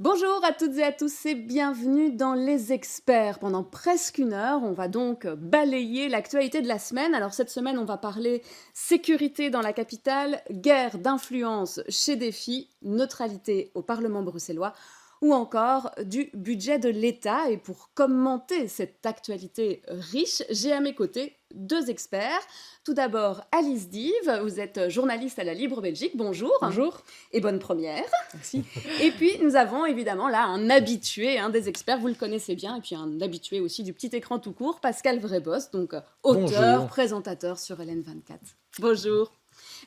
Bonjour à toutes et à tous et bienvenue dans Les Experts. Pendant presque une heure, on va donc balayer l'actualité de la semaine. Alors cette semaine, on va parler sécurité dans la capitale, guerre d'influence chez Défi, neutralité au Parlement bruxellois ou encore du budget de l'État. Et pour commenter cette actualité riche, j'ai à mes côtés deux experts. Tout d'abord, Alice Dive, vous êtes journaliste à la Libre Belgique. Bonjour Bonjour, et bonne première. merci. Et puis, nous avons évidemment là un habitué des experts, vous le connaissez bien, et puis un habitué aussi du petit écran tout court, Pascal Vrébos, donc auteur, Bonjour. présentateur sur LN24. Bonjour.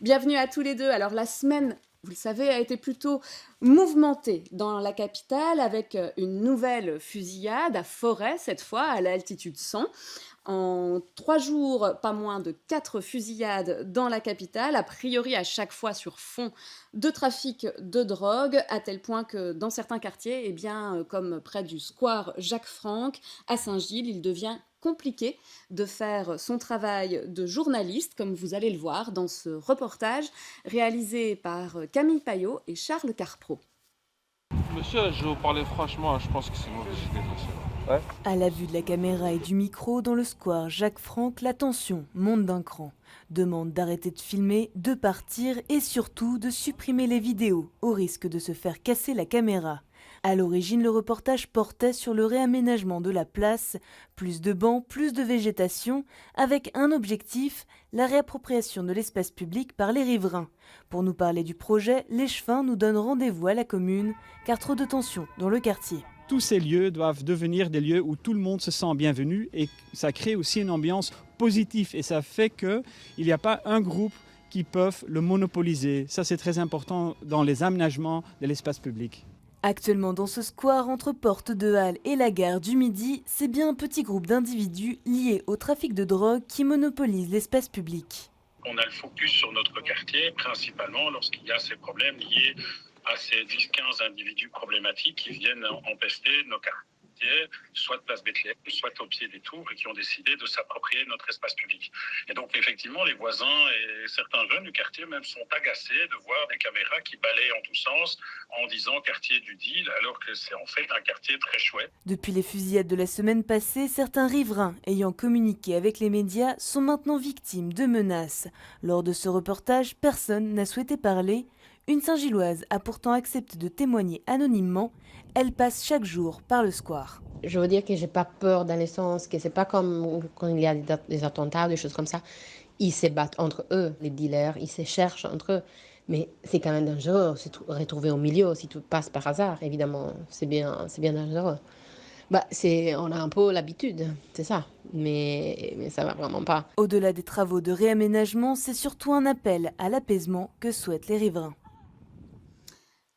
Bienvenue à tous les deux. Alors, la semaine, vous le savez, a été plutôt mouvementée dans la capitale avec une nouvelle fusillade à Forêt, cette fois à l'altitude 100. En 3 jours, pas moins de 4 fusillades dans la capitale, a priori à chaque fois sur fond de trafic de drogue, à tel point que dans certains quartiers, comme près du square Jacques Franck, à Saint-Gilles, il devient compliqué de faire son travail de journaliste, comme vous allez le voir dans ce reportage réalisé par Camille Payot et Charles Carpro. Monsieur, je vais vous parler franchement, je pense que c'est une mauvaise idée de ça. À la vue de la caméra et du micro, dans le square Jacques Franck, la tension monte d'un cran. Demande d'arrêter de filmer, de partir et surtout de supprimer les vidéos, au risque de se faire casser la caméra. À l'origine, le reportage portait sur le réaménagement de la place, plus de bancs, plus de végétation, avec un objectif, la réappropriation de l'espace public par les riverains. Pour nous parler du projet, l'Échevin nous donne rendez-vous à la commune, car trop de tensions dans le quartier. Tous ces lieux doivent devenir des lieux où tout le monde se sent bienvenu et ça crée aussi une ambiance positive et ça fait qu'il n'y a pas un groupe qui peut le monopoliser. Ça, c'est très important dans les aménagements de l'espace public. Actuellement dans ce square, entre Porte de Halle et la gare du Midi, c'est bien un petit groupe d'individus liés au trafic de drogue qui monopolise l'espace public. On a le focus sur notre quartier, principalement lorsqu'il y a ces problèmes liés à ces 10-15 individus problématiques qui viennent empester nos quartiers, soit place Bethléem, soit au pied des tours, et qui ont décidé de s'approprier notre espace public. Et donc, effectivement, les voisins et certains jeunes du quartier même sont agacés de voir des caméras qui balayent en tous sens en disant quartier du deal, alors que c'est en fait un quartier très chouette. Depuis les fusillades de la semaine passée, certains riverains ayant communiqué avec les médias sont maintenant victimes de menaces. Lors de ce reportage, personne n'a souhaité parler. Une Saint-Gilloise a pourtant accepté de témoigner anonymement. Elle passe chaque jour par le square. Je veux dire que j'ai pas peur dans le sens que c'est pas comme quand il y a des attentats, des choses comme ça. Ils se battent entre eux, les dealers, ils se cherchent entre eux. Mais c'est quand même dangereux, se retrouver au milieu si tout passe par hasard, évidemment, c'est bien dangereux. On a un peu l'habitude, c'est ça, mais ça va vraiment pas. Au-delà des travaux de réaménagement, c'est surtout un appel à l'apaisement que souhaitent les riverains.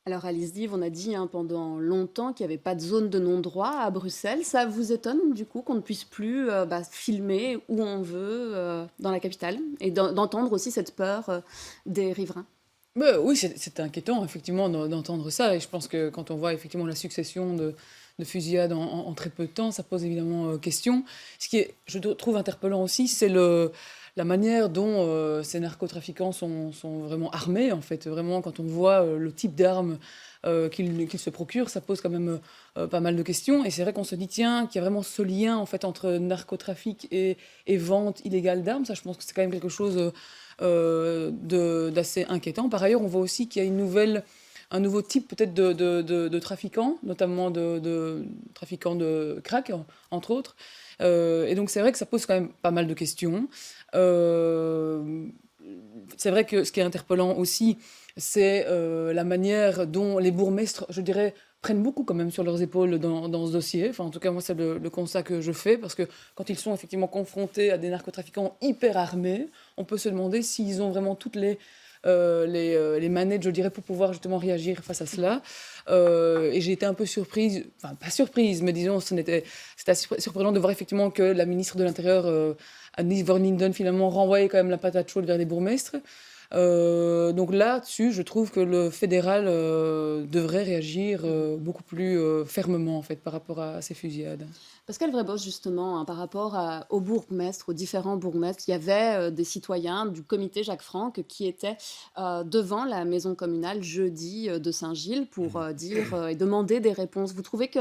Alors Alice Dive, on a dit pendant longtemps qu'il n'y avait pas de zone de non-droit à Bruxelles. Ça vous étonne du coup qu'on ne puisse plus filmer où on veut dans la capitale et d'entendre aussi cette peur des riverains? Oui, c'est inquiétant effectivement d'entendre ça. Et je pense que quand on voit effectivement la succession de fusillades en très peu de temps, ça pose évidemment question. Ce qui est, je trouve interpellant aussi, c'est la manière dont ces narcotrafiquants sont vraiment armés. En fait, vraiment, quand on voit le type d'armes qu'ils se procurent, ça pose quand même pas mal de questions. Et c'est vrai qu'on se dit, tiens, qu'il y a vraiment ce lien en fait entre narcotrafic et vente illégale d'armes. Ça, je pense que c'est quand même quelque chose d'assez inquiétant. Par ailleurs, on voit aussi qu'il y a un nouveau type peut-être de trafiquants, notamment de trafiquants de crack, entre autres. Et donc c'est vrai que ça pose quand même pas mal de questions. C'est vrai que ce qui est interpellant aussi, c'est la manière dont les bourgmestres, je dirais, prennent beaucoup quand même sur leurs épaules dans ce dossier. Enfin, en tout cas, moi, c'est le constat que je fais, parce que quand ils sont effectivement confrontés à des narcotrafiquants hyper armés, on peut se demander s'ils ont vraiment toutes les manettes, je dirais, pour pouvoir justement réagir face à cela. Et j'ai été un peu surprise, enfin pas surprise, mais disons, c'était assez surprenant de voir effectivement que la ministre de l'Intérieur, Annelies Van Linden, finalement renvoyait quand même la patate chaude vers les bourgmestres. Donc là-dessus, je trouve que le fédéral devrait réagir beaucoup plus fermement en fait par rapport à ces fusillades. Pascal Vrébos, justement, par rapport aux bourgmestres, aux différents bourgmestres, il y avait des citoyens du comité Jacques Franck qui étaient devant la maison communale jeudi de Saint-Gilles pour dire et demander des réponses. Vous trouvez que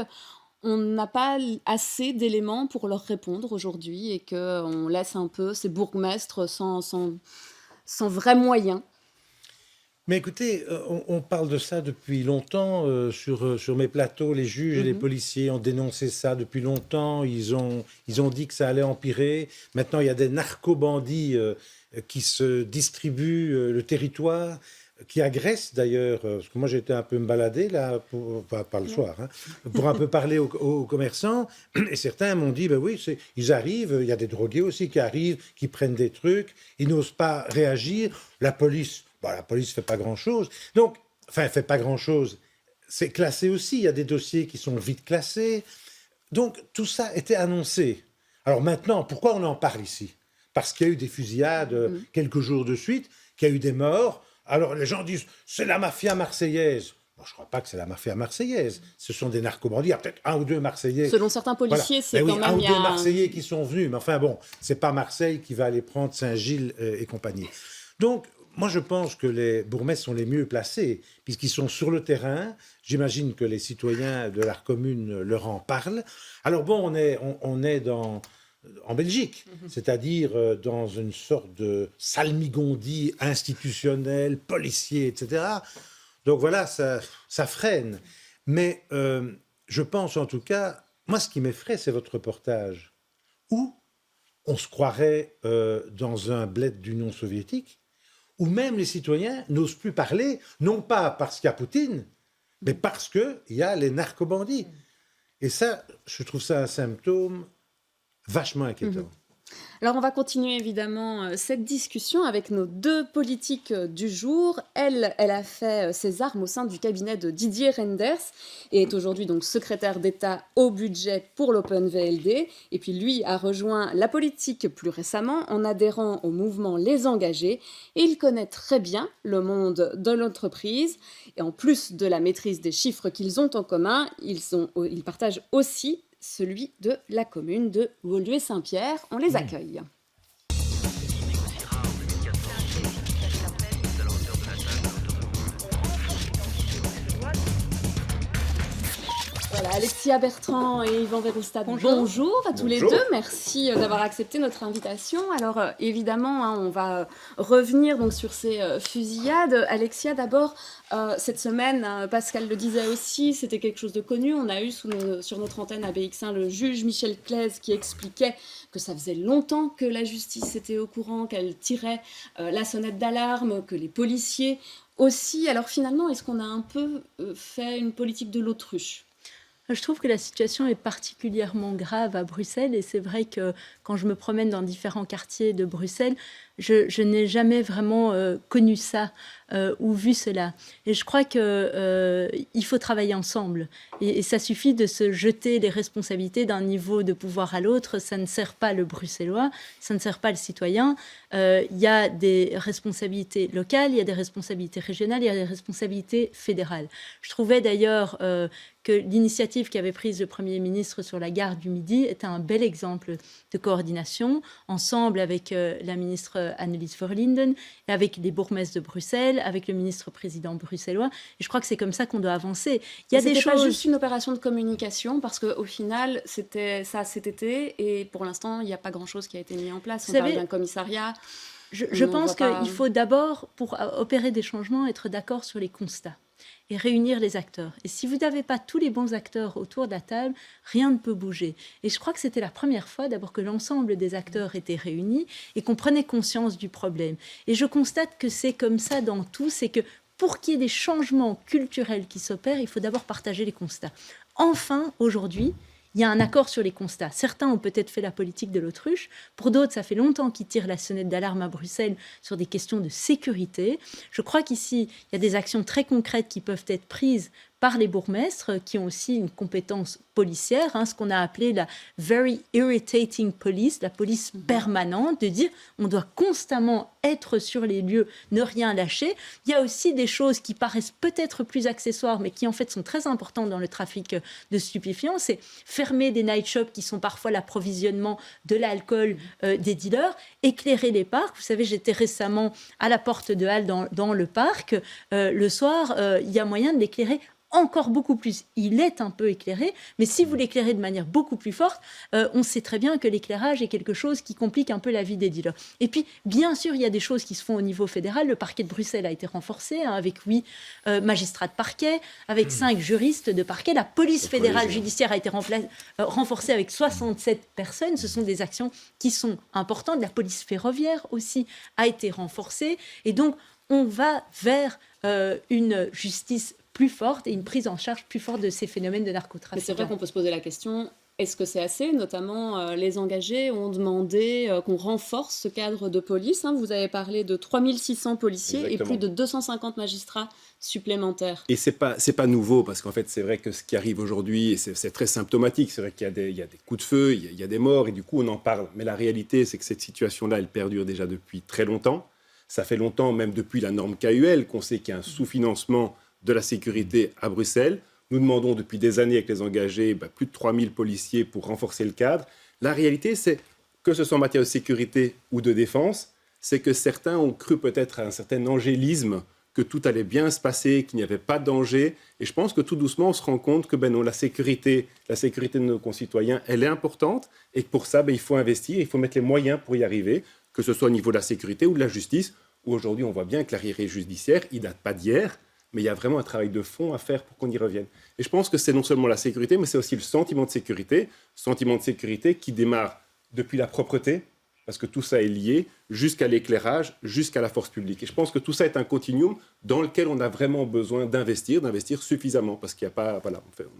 on n'a pas assez d'éléments pour leur répondre aujourd'hui et qu'on laisse un peu ces bourgmestres sans vrais moyens? Mais écoutez, on parle de ça depuis longtemps sur mes plateaux. Les juges et les policiers ont dénoncé ça depuis longtemps. Ils ont dit que ça allait empirer. Maintenant, il y a des narco-bandits qui se distribuent le territoire, qui agressent d'ailleurs, parce que moi j'ai été un peu me balader là, pas le soir, hein, pour un peu parler aux commerçants, et certains m'ont dit, ben oui, ils arrivent, il y a des drogués aussi qui arrivent, qui prennent des trucs, ils n'osent pas réagir, la police fait pas grand-chose, donc, enfin, elle fait pas grand-chose, c'est classé aussi, il y a des dossiers qui sont vite classés, donc tout ça était annoncé. Alors maintenant, pourquoi on en parle ici? Parce qu'il y a eu des fusillades quelques jours de suite, qu'il y a eu des morts. Alors les gens disent, c'est la mafia marseillaise. Moi, je ne crois pas que c'est la mafia marseillaise. Ce sont des narcobandits. Il y a peut-être un ou deux Marseillais. Selon certains policiers, c'est oui, quand même... un ou deux Marseillais qui sont venus. Mais enfin bon, c'est pas Marseille qui va aller prendre Saint-Gilles et compagnie. Donc, moi, je pense que les bourgmestres sont les mieux placés, puisqu'ils sont sur le terrain. J'imagine que les citoyens de leur commune leur en parlent. Alors bon, on est en Belgique, c'est-à-dire dans une sorte de salmigondis institutionnel, policier, etc. Donc voilà, ça freine. Mais je pense en tout cas, moi ce qui m'effraie, c'est votre reportage, où on se croirait dans un bled d'Union soviétique, où même les citoyens n'osent plus parler, non pas parce qu'il y a Poutine, mais parce qu'il y a les narcobandits. Et ça, je trouve ça un symptôme vachement inquiétant. Alors on va continuer évidemment cette discussion avec nos deux politiques du jour. Elle a fait ses armes au sein du cabinet de Didier Reynders et est aujourd'hui donc secrétaire d'État au budget pour l'Open VLD. Et puis lui a rejoint la politique plus récemment en adhérant au mouvement Les Engagés. Et il connaît très bien le monde de l'entreprise. Et en plus de la maîtrise des chiffres qu'ils ont en commun, ils partagent aussi celui de la commune de Woluwe-Saint-Pierre. On les accueille. Voilà, Alexia Bertrand et Yvan Verhofstadt, bonjour à tous les deux. Merci d'avoir accepté notre invitation. Alors évidemment, on va revenir donc sur ces fusillades. Alexia, d'abord, cette semaine, Pascal le disait aussi, c'était quelque chose de connu. On a eu sur notre antenne à BX1 le juge Michel Claise qui expliquait que ça faisait longtemps que la justice était au courant, qu'elle tirait la sonnette d'alarme, que les policiers aussi. Alors finalement, est-ce qu'on a un peu fait une politique de l'autruche ? Je trouve que la situation est particulièrement grave à Bruxelles et c'est vrai que quand je me promène dans différents quartiers de Bruxelles, je n'ai jamais vraiment connu ça ou vu cela. Et je crois qu'il faut travailler ensemble. Et ça suffit de se jeter les responsabilités d'un niveau de pouvoir à l'autre. Ça ne sert pas le bruxellois, ça ne sert pas le citoyen. Il y a des responsabilités locales, il y a des responsabilités régionales, il y a des responsabilités fédérales. Je trouvais d'ailleurs que l'initiative qu'avait prise le Premier ministre sur la gare du Midi était un bel exemple de coordination, ensemble avec la ministre Annelies Verlinden, avec les bourgmestres de Bruxelles, avec le ministre-président bruxellois. Et je crois que c'est comme ça qu'on doit avancer. Il y a des choses... pas juste une opération de communication, parce qu'au final, c'était ça cet été, et pour l'instant, il n'y a pas grand-chose qui a été mis en place. On parle d'un commissariat. Je pense qu'il faut d'abord, pour opérer des changements, être d'accord sur les constats et réunir les acteurs. Et si vous n'avez pas tous les bons acteurs autour de la table, rien ne peut bouger. Et je crois que c'était la première fois d'abord que l'ensemble des acteurs étaient réunis et qu'on prenait conscience du problème. Et je constate que c'est comme ça dans tout, c'est que pour qu'il y ait des changements culturels qui s'opèrent, il faut d'abord partager les constats. Enfin, aujourd'hui, il y a un accord sur les constats. Certains ont peut-être fait la politique de l'autruche. Pour d'autres, ça fait longtemps qu'ils tirent la sonnette d'alarme à Bruxelles sur des questions de sécurité. Je crois qu'ici, il y a des actions très concrètes qui peuvent être prises par les bourgmestres qui ont aussi une compétence policière, ce qu'on a appelé la very irritating police, la police permanente, de dire on doit constamment être sur les lieux, ne rien lâcher. Il y a aussi des choses qui paraissent peut-être plus accessoires, mais qui en fait sont très importantes dans le trafic de stupéfiants. C'est fermer des night shops qui sont parfois l'approvisionnement de l'alcool des dealers, éclairer les parcs. Vous savez, j'étais récemment à la porte de Halle dans le parc. Le soir, il y a moyen de l'éclairer encore beaucoup plus. Il est un peu éclairé, mais si vous l'éclairez de manière beaucoup plus forte, on sait très bien que l'éclairage est quelque chose qui complique un peu la vie des dealers. Et puis, bien sûr, il y a des choses qui se font au niveau fédéral. Le parquet de Bruxelles a été renforcé, avec 8 magistrats de parquet, avec 5 juristes de parquet. La police fédérale judiciaire a été renforcée avec 67 personnes. Ce sont des actions qui sont importantes. La police ferroviaire aussi a été renforcée. Et donc, on va vers une justice plus forte et une prise en charge plus forte de ces phénomènes de narcotrafic. Mais c'est vrai qu'on peut se poser la question, est-ce que c'est assez ? Notamment, les engagés ont demandé qu'on renforce ce cadre de police. Vous avez parlé de 3600 policiers. Exactement. Et plus de 250 magistrats supplémentaires. Et c'est pas nouveau, parce qu'en fait, c'est vrai que ce qui arrive aujourd'hui, et c'est très symptomatique, c'est vrai qu'il y a des coups de feu, il y a des morts, et du coup, on en parle. Mais la réalité, c'est que cette situation-là, elle perdure déjà depuis très longtemps. Ça fait longtemps, même depuis la norme KUL, qu'on sait qu'il y a un sous-financement de la sécurité à Bruxelles. Nous demandons depuis des années avec les engagés plus de 3000 policiers pour renforcer le cadre. La réalité, c'est que ce soit en matière de sécurité ou de défense, c'est que certains ont cru peut-être à un certain angélisme, que tout allait bien se passer, qu'il n'y avait pas de danger. Et je pense que tout doucement, on se rend compte que non, la sécurité de nos concitoyens, elle est importante et que pour ça, il faut investir, il faut mettre les moyens pour y arriver, que ce soit au niveau de la sécurité ou de la justice, où aujourd'hui, on voit bien que l'arriéré judiciaire, il ne date pas d'hier, mais il y a vraiment un travail de fond à faire pour qu'on y revienne. Et je pense que c'est non seulement la sécurité, mais c'est aussi le sentiment de sécurité qui démarre depuis la propreté, parce que tout ça est lié, jusqu'à l'éclairage, jusqu'à la force publique. Et je pense que tout ça est un continuum dans lequel on a vraiment besoin d'investir suffisamment, parce qu'il n'y a pas,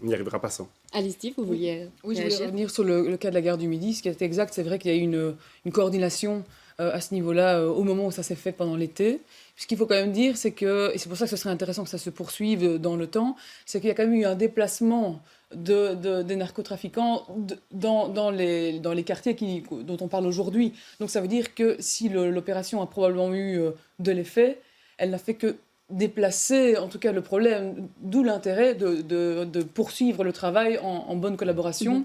on n'y arrivera pas sans. Alice, vous vouliez Oui, je voulais revenir sur le cas de la gare du Midi. Ce qui est exact, c'est vrai qu'il y a eu une coordination à ce niveau-là au moment où ça s'est fait pendant l'été. Ce qu'il faut quand même dire, c'est que, et c'est pour ça que ce serait intéressant que ça se poursuive dans le temps, c'est qu'il y a quand même eu un déplacement des narcotrafiquants dans les quartiers dont on parle aujourd'hui. Donc ça veut dire que si l'opération a probablement eu de l'effet, elle n'a fait que déplacer en tout cas le problème, d'où l'intérêt de poursuivre le travail en bonne collaboration.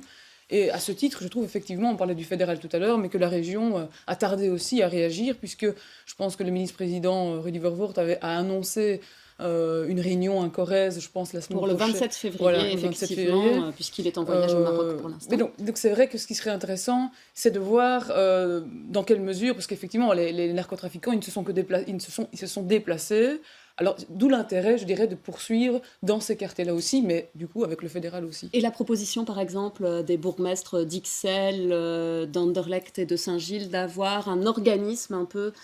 Et à ce titre, je trouve effectivement, on parlait du fédéral tout à l'heure, mais que la région a tardé aussi à réagir, puisque je pense que le ministre-président Rudy Verwoerd a annoncé une réunion en Corrèze, je pense, la semaine prochaine. Pour le 27 février, effectivement, puisqu'il est en voyage au Maroc pour l'instant. Donc c'est vrai que ce qui serait intéressant, c'est de voir dans quelle mesure, parce qu'effectivement, les narcotrafiquants, ils se sont déplacés. Alors, d'où l'intérêt, je dirais, de poursuivre dans ces quartiers-là aussi, mais du coup, avec le fédéral aussi. Et la proposition, par exemple, des bourgmestres d'Ixelles, d'Anderlecht et de Saint-Gilles, d'avoir un organisme un peu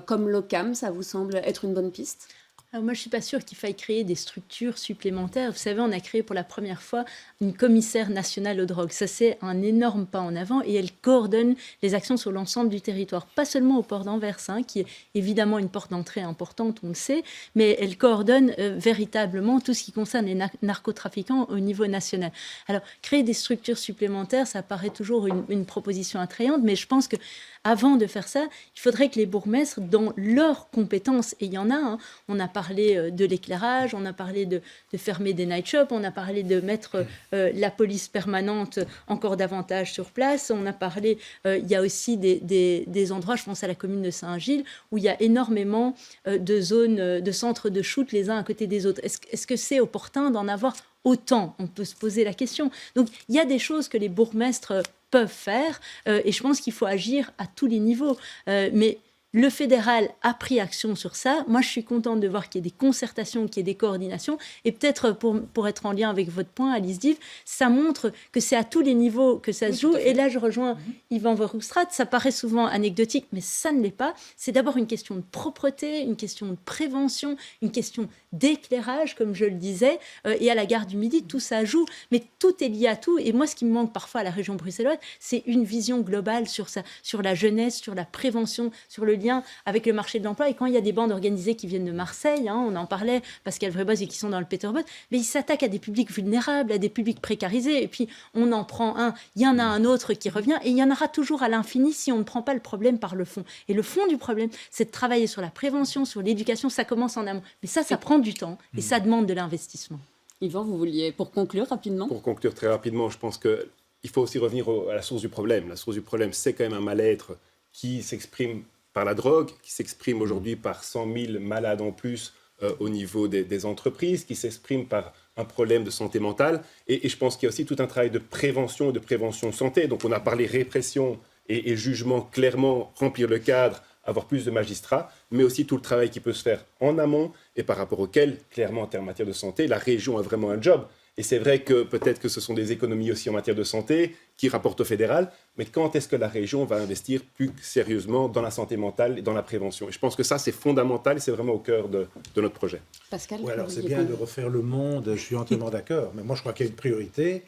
comme l'OCAM, ça vous semble être une bonne piste ? Alors moi, je ne suis pas sûre qu'il faille créer des structures supplémentaires. Vous savez, on a créé pour la première fois une commissaire nationale aux drogues. Ça, c'est un énorme pas en avant et elle coordonne les actions sur l'ensemble du territoire. Pas seulement au port d'Anvers, qui est évidemment une porte d'entrée importante, on le sait, mais elle coordonne véritablement tout ce qui concerne les narcotrafiquants au niveau national. Alors, créer des structures supplémentaires, ça paraît toujours une proposition attrayante, mais je pense que avant de faire ça, il faudrait que les bourgmestres, dans leurs compétences, et il y en a, on a parlé de l'éclairage, on a parlé de fermer des night shops, on a parlé de mettre la police permanente encore davantage sur place, on a parlé, il y a aussi des endroits, je pense à la commune de Saint-Gilles, où il y a énormément de zones, de centres de shoot les uns à côté des autres. Est-ce que c'est opportun d'en avoir autant ? On peut se poser la question. Donc, il y a des choses que les bourgmestres peuvent faire et je pense qu'il faut agir à tous les niveaux. Mais le fédéral a pris action sur ça. Moi, je suis contente de voir qu'il y ait des concertations, qu'il y ait des coordinations. Et peut-être, pour être en lien avec votre point, Alice Dive, ça montre que c'est à tous les niveaux que ça se joue. Et là, je rejoins Yvan Verhoefstraat. Ça paraît souvent anecdotique, mais ça ne l'est pas. C'est d'abord une question de propreté, une question de prévention, une question d'éclairage, comme je le disais. Et à la gare du Midi, tout ça joue. Mais tout est lié à tout. Et moi, ce qui me manque parfois à la région bruxelloise, c'est une vision globale sur ça, sur la jeunesse, sur la prévention, sur le lien avec le marché de l'emploi. Et quand il y a des bandes organisées qui viennent de Marseille, on en parlait, Pascal Vreboz, et qui sont dans le Peterbot, mais ils s'attaquent à des publics vulnérables, à des publics précarisés. Et puis, on en prend un, il y en a un autre qui revient, et il y en aura toujours à l'infini si on ne prend pas le problème par le fond. Et le fond du problème, c'est de travailler sur la prévention, sur l'éducation. Ça commence en amont. Mais ça prend du temps, et ça demande de l'investissement. Yvan, vous vouliez, pour conclure rapidement ? Pour conclure très rapidement, je pense qu'il faut aussi revenir à la source du problème. La source du problème, c'est quand même un mal-être qui s'exprime par la drogue, qui s'exprime aujourd'hui par 100 000 malades en plus au niveau des entreprises, qui s'exprime par un problème de santé mentale. Et je pense qu'il y a aussi tout un travail de prévention et de prévention santé. Donc on a parlé répression et jugement, clairement remplir le cadre, avoir plus de magistrats, mais aussi tout le travail qui peut se faire en amont et par rapport auquel, clairement en matière de santé, la région a vraiment un job. Et c'est vrai que peut-être que ce sont des économies aussi en matière de santé qui rapportent au fédéral, mais quand est-ce que la région va investir plus sérieusement dans la santé mentale et dans la prévention ? Et je pense que ça, c'est fondamental et c'est vraiment au cœur de notre projet. Pascal ? Oui, alors c'est bien de refaire le monde, je suis entièrement d'accord, mais moi je crois qu'il y a une priorité,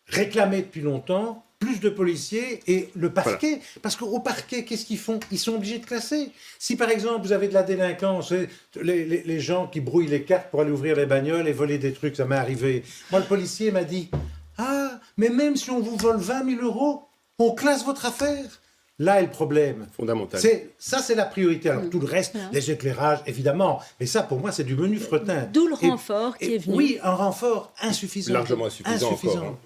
réclamée depuis longtemps, plus de policiers et le parquet. Voilà. Parce qu'au parquet, qu'est-ce qu'ils font ? Ils sont obligés de classer. Si par exemple vous avez de la délinquance, les gens qui brouillent les cartes pour aller ouvrir les bagnoles et voler des trucs, ça m'est arrivé. Moi, le policier m'a dit « Ah, mais même si on vous vole 20 000 €, on classe votre affaire ». Là est le problème. Fondamental. Ça, c'est la priorité. Alors, tout le reste, les éclairages, évidemment. Mais ça, pour moi, c'est du menu fretin. D'où le renfort qui est venu. Oui, un renfort insuffisant. Largement insuffisant. Encore,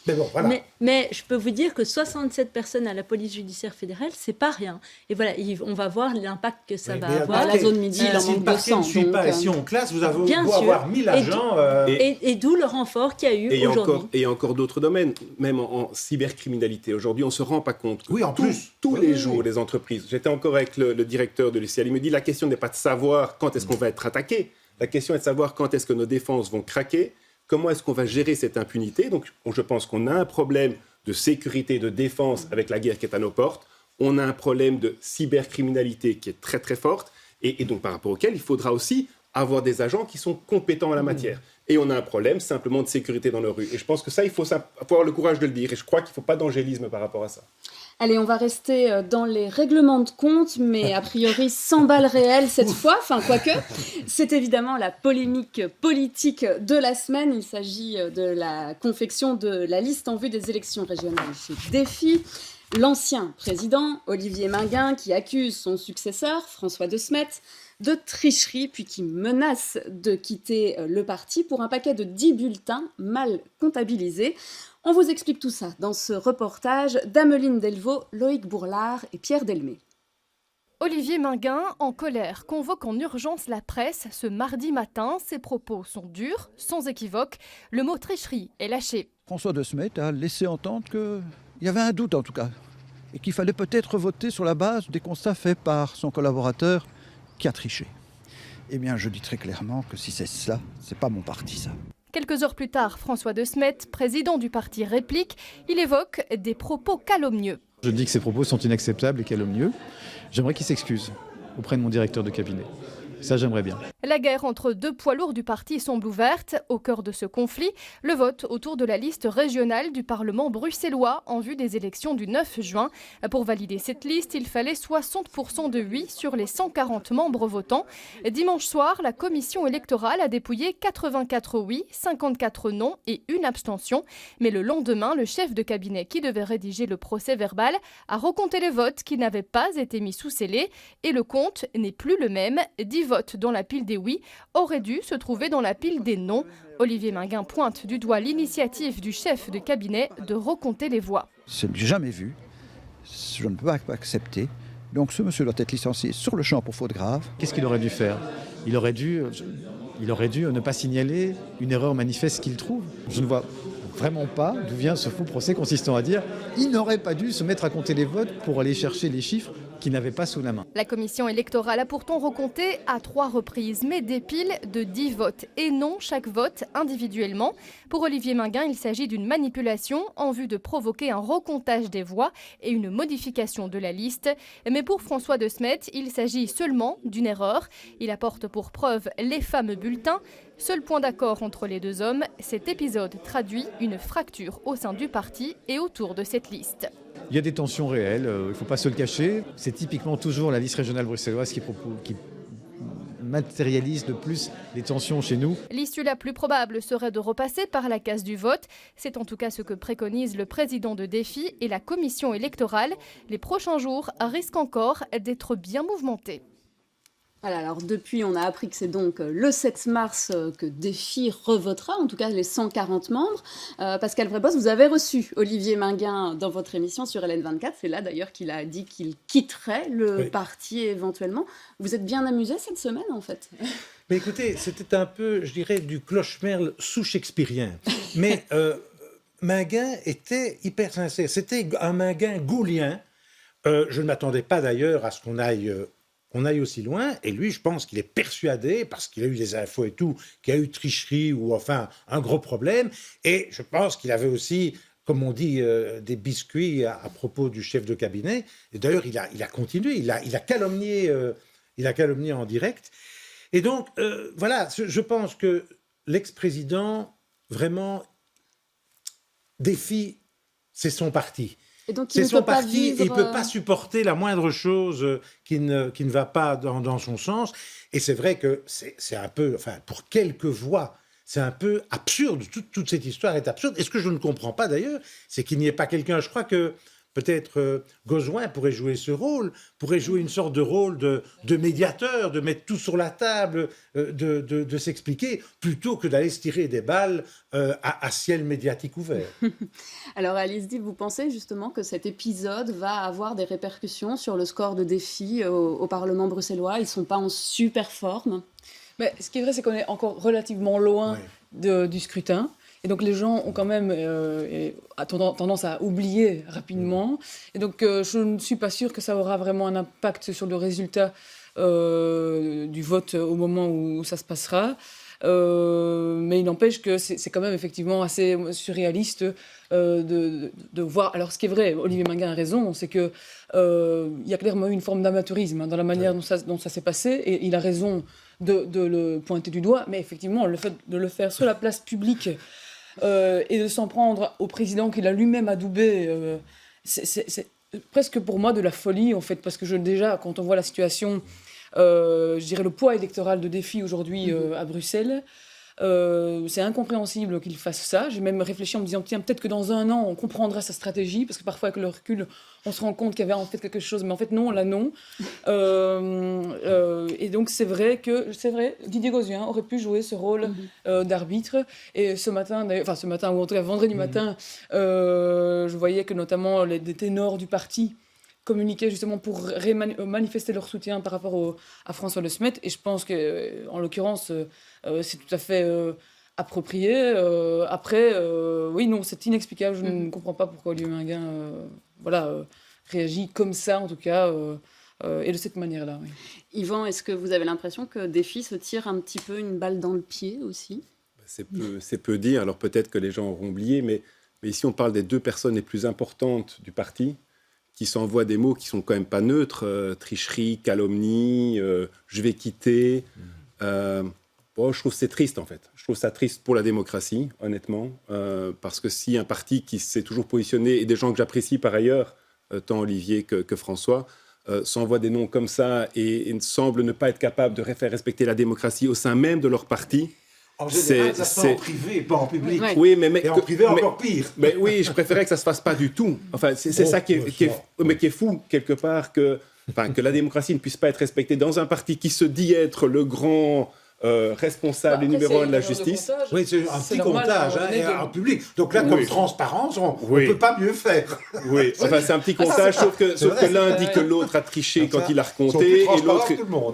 Mais bon, voilà. Mais je peux vous dire que 67 personnes à la police judiciaire fédérale, c'est pas rien. Et voilà, on va voir l'impact que ça va avoir. À la zone midi, il en manque 200. Si on classe, vous avez beau avoir 1000 agents. Et d'où le renfort qu'il y a eu aujourd'hui. Et encore d'autres domaines, même en cybercriminalité. Aujourd'hui, on ne se rend pas compte. Oui, en plus. Tous les jours, les entreprises. J'étais encore avec le directeur de l'UCL. Il me dit la question n'est pas de savoir quand est-ce qu'on va être attaqué. La question est de savoir quand est-ce que nos défenses vont craquer. Comment est-ce qu'on va gérer cette impunité ? Donc, je pense qu'on a un problème de sécurité, de défense avec la guerre qui est à nos portes. On a un problème de cybercriminalité qui est très, très forte. Et donc, par rapport auquel, il faudra aussi avoir des agents qui sont compétents en la matière. Et on a un problème simplement de sécurité dans nos rues. Et je pense que ça, il faut avoir le courage de le dire. Et je crois qu'il ne faut pas d'angélisme par rapport à ça. Allez, on va rester dans les règlements de compte, mais a priori sans balles réelles cette fois, enfin quoique. C'est évidemment la polémique politique de la semaine. Il s'agit de la confection de la liste en vue des élections régionales chez Défi. L'ancien président, Olivier Minguin, qui accuse son successeur, François De Smet, de tricherie, puis qui menace de quitter le parti pour un paquet de 10 bulletins mal comptabilisés. On vous explique tout ça dans ce reportage d'Ameline Delvaux, Loïc Bourlard et Pierre Delmé. Olivier Minguin, en colère, convoque en urgence la presse ce mardi matin. Ses propos sont durs, sans équivoque. Le mot tricherie est lâché. François De Smet a laissé entendre qu'il y avait un doute en tout cas, et qu'il fallait peut-être voter sur la base des constats faits par son collaborateur qui a triché. Eh bien, je dis très clairement que si c'est ça, c'est pas mon parti ça. Quelques heures plus tard, François De Smet, président du parti Réplique, il évoque des propos calomnieux. Je dis que ces propos sont inacceptables et calomnieux. J'aimerais qu'il s'excuse auprès de mon directeur de cabinet. Ça, j'aimerais bien. La guerre entre deux poids lourds du parti semble ouverte. Au cœur de ce conflit, le vote autour de la liste régionale du Parlement bruxellois en vue des élections du 9 juin. Pour valider cette liste, il fallait 60% de oui sur les 140 membres votants. Dimanche soir, la commission électorale a dépouillé 84 oui, 54 non et une abstention. Mais le lendemain, le chef de cabinet qui devait rédiger le procès verbal a recompté les votes qui n'avaient pas été mis sous scellé. Et le compte n'est plus le même. 10 votes dans la pile des oui auraient dû se trouver dans la pile des non. Olivier Minguin pointe du doigt l'initiative du chef de cabinet de recompter les voix. Je n'ai jamais vu, je ne peux pas accepter. Donc ce monsieur doit être licencié sur le champ pour faute grave. Qu'est-ce qu'il aurait dû faire ? Il aurait dû ne pas signaler une erreur manifeste qu'il trouve. Je ne vois vraiment pas d'où vient ce faux procès consistant à dire il n'aurait pas dû se mettre à compter les votes pour aller chercher les chiffres qu'il n'avait pas sous la main. La commission électorale a pourtant recompté à 3 reprises, mais des piles de 10 votes et non chaque vote individuellement. Pour Olivier Minguin, il s'agit d'une manipulation en vue de provoquer un recomptage des voix et une modification de la liste. Mais pour François De Smet, il s'agit seulement d'une erreur. Il apporte pour preuve les fameux bulletins. Seul point d'accord entre les deux hommes, cet épisode traduit une fracture au sein du parti et autour de cette liste. Il y a des tensions réelles, il ne faut pas se le cacher. C'est typiquement toujours la liste régionale bruxelloise qui matérialise le plus les tensions chez nous. L'issue la plus probable serait de repasser par la case du vote. C'est en tout cas ce que préconise le président de Défi et la commission électorale. Les prochains jours risquent encore d'être bien mouvementés. Voilà, alors depuis, on a appris que c'est donc le 7 mars que Défi revotera, en tout cas les 140 membres. Pascal Vrébos, vous avez reçu Olivier Minguin dans votre émission sur LN24. C'est là d'ailleurs qu'il a dit qu'il quitterait le parti éventuellement. Vous êtes bien amusé cette semaine en fait? Mais écoutez, c'était un peu, je dirais, du cloche-merle sous-shakespearien. Mais Minguin était hyper sincère. C'était un Minguin gaulien. Je ne m'attendais pas d'ailleurs à ce qu'on aille aussi loin, et lui, je pense qu'il est persuadé, parce qu'il a eu des infos et tout, qu'il y a eu tricherie ou enfin un gros problème, et je pense qu'il avait aussi, comme on dit, des biscuits à propos du chef de cabinet, et d'ailleurs il a continué, il a calomnié en direct, et donc voilà, je pense que l'ex-président, vraiment, Défi, c'est son parti. C'est son parti, et il ne peut pas supporter la moindre chose qui ne va pas dans son sens. Et c'est vrai que c'est un peu, enfin, pour quelques voix, c'est un peu absurde. Toute cette histoire est absurde. Et ce que je ne comprends pas d'ailleurs, c'est qu'il n'y ait pas quelqu'un, je crois que peut-être Gozouin pourrait jouer ce rôle, pourrait jouer une sorte de rôle de médiateur, de mettre tout sur la table, de s'expliquer, plutôt que d'aller se tirer des balles à ciel médiatique ouvert. Alors Alice Dive, vous pensez justement que cet épisode va avoir des répercussions sur le score de Défi au Parlement bruxellois? Ils ne sont pas en super forme? Mais ce qui est vrai, c'est qu'on est encore relativement loin du scrutin. Et donc les gens ont quand même tendance à oublier rapidement. Et donc je ne suis pas sûre que ça aura vraiment un impact sur le résultat du vote au moment où ça se passera. Mais il n'empêche que c'est quand même effectivement assez surréaliste de voir. Alors ce qui est vrai, Olivier Minguin a raison, c'est qu'il y a clairement eu une forme d'amateurisme dans la manière dont ça s'est passé. Et il a raison de le pointer du doigt. Mais effectivement, le fait de le faire sur la place publique... et de s'en prendre au président qu'il a lui-même adoubé, c'est presque pour moi de la folie en fait, parce que déjà quand on voit la situation, je dirais le poids électoral de Défi aujourd'hui à Bruxelles, c'est incompréhensible qu'il fasse ça. J'ai même réfléchi en me disant tiens, peut-être que dans un an on comprendra sa stratégie, parce que parfois avec le recul on se rend compte qu'il y avait en fait quelque chose, mais en fait non, là non. Et donc c'est vrai, Didier Gozouin aurait pu jouer ce rôle d'arbitre. Et ce matin, ou en tout cas vendredi matin, je voyais que notamment des ténors du parti communiquaient justement pour manifester leur soutien par rapport à François Le Smet. Et je pense qu'en l'occurrence, c'est tout à fait approprié. Après, oui, non, c'est inexplicable. Je ne comprends pas pourquoi Olivier Minguin réagit comme ça, en tout cas, et de cette manière-là. Oui. Yvan, est-ce que vous avez l'impression que Défi se tire un petit peu une balle dans le pied aussi? C'est peu dire. Alors peut-être que les gens auront oublié, mais ici on parle des deux personnes les plus importantes du parti, qui s'envoient des mots qui sont quand même pas neutres, tricherie, calomnie, je vais quitter. Je trouve que c'est triste en fait. Je trouve ça triste pour la démocratie, honnêtement, parce que si un parti qui s'est toujours positionné, et des gens que j'apprécie par ailleurs, tant Olivier que François, s'envoient des noms comme ça et semblent ne pas être capable de faire respecter la démocratie au sein même de leur parti. En général, ça se fait en privé, pas en public. Oui, et en privé, encore pire. Mais oui, je préférais que ça ne se fasse pas du tout. Enfin, c'est ça qui est fou, quelque part, que la démocratie ne puisse pas être respectée dans un parti qui se dit être le grand responsable et numéro un de la justice. Oui, c'est un petit comptage en public. Donc là, comme transparence, on ne peut pas mieux faire. Oui, enfin, c'est un petit comptage, sauf que l'un dit que l'autre a triché quand il a recompté. Et l'autre,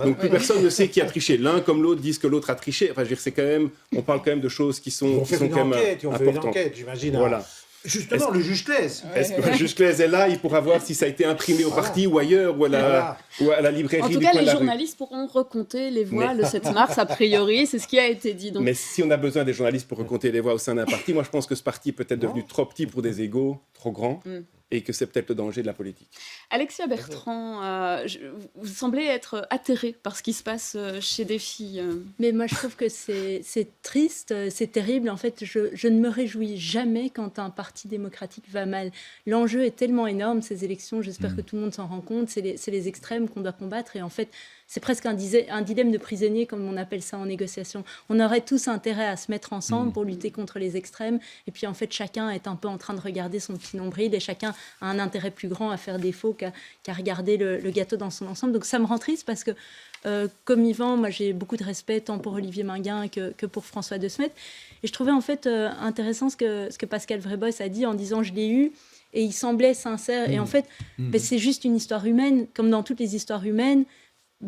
donc plus personne ne sait qui a triché. L'un comme l'autre disent que l'autre a triché. Enfin, je veux dire, c'est quand même, on parle quand même de choses qui sont quand même importantes. On fait une enquête, j'imagine. Voilà. Justement, le juge Claise. Est-ce que le juge Claise est là? Il pourra voir si ça a été imprimé au parti ou ailleurs, ou à la librairie. En tout cas, les journalistes pourront recompter les voix le 7 mars, a priori, c'est ce qui a été dit. Donc. Mais si on a besoin des journalistes pour recompter les voix au sein d'un parti, moi je pense que ce parti est peut-être devenu trop petit pour des égos, trop grand. et que c'est peut-être le danger de la politique. Alexia Bertrand, vous semblez être atterrée par ce qui se passe chez des filles. Mais moi, je trouve que c'est triste, c'est terrible. En fait, je ne me réjouis jamais quand un parti démocratique va mal. L'enjeu est tellement énorme, ces élections, j'espère que tout le monde s'en rend compte. C'est les extrêmes qu'on doit combattre. Et en fait, c'est presque un dilemme de prisonnier, comme on appelle ça en négociation. On aurait tous intérêt à se mettre ensemble pour lutter contre les extrêmes. Et puis, en fait, chacun est un peu en train de regarder son petit nombril et chacun a un intérêt plus grand à faire défaut qu'à regarder le gâteau dans son ensemble. Donc, ça me rend triste parce que, comme Yvan, moi, j'ai beaucoup de respect tant pour Olivier Minguin que pour François De Smet. Et je trouvais en fait intéressant ce que Pascal Vreboss a dit en disant « je l'ai eu ». Et il semblait sincère. Et en fait, c'est juste une histoire humaine. Comme dans toutes les histoires humaines,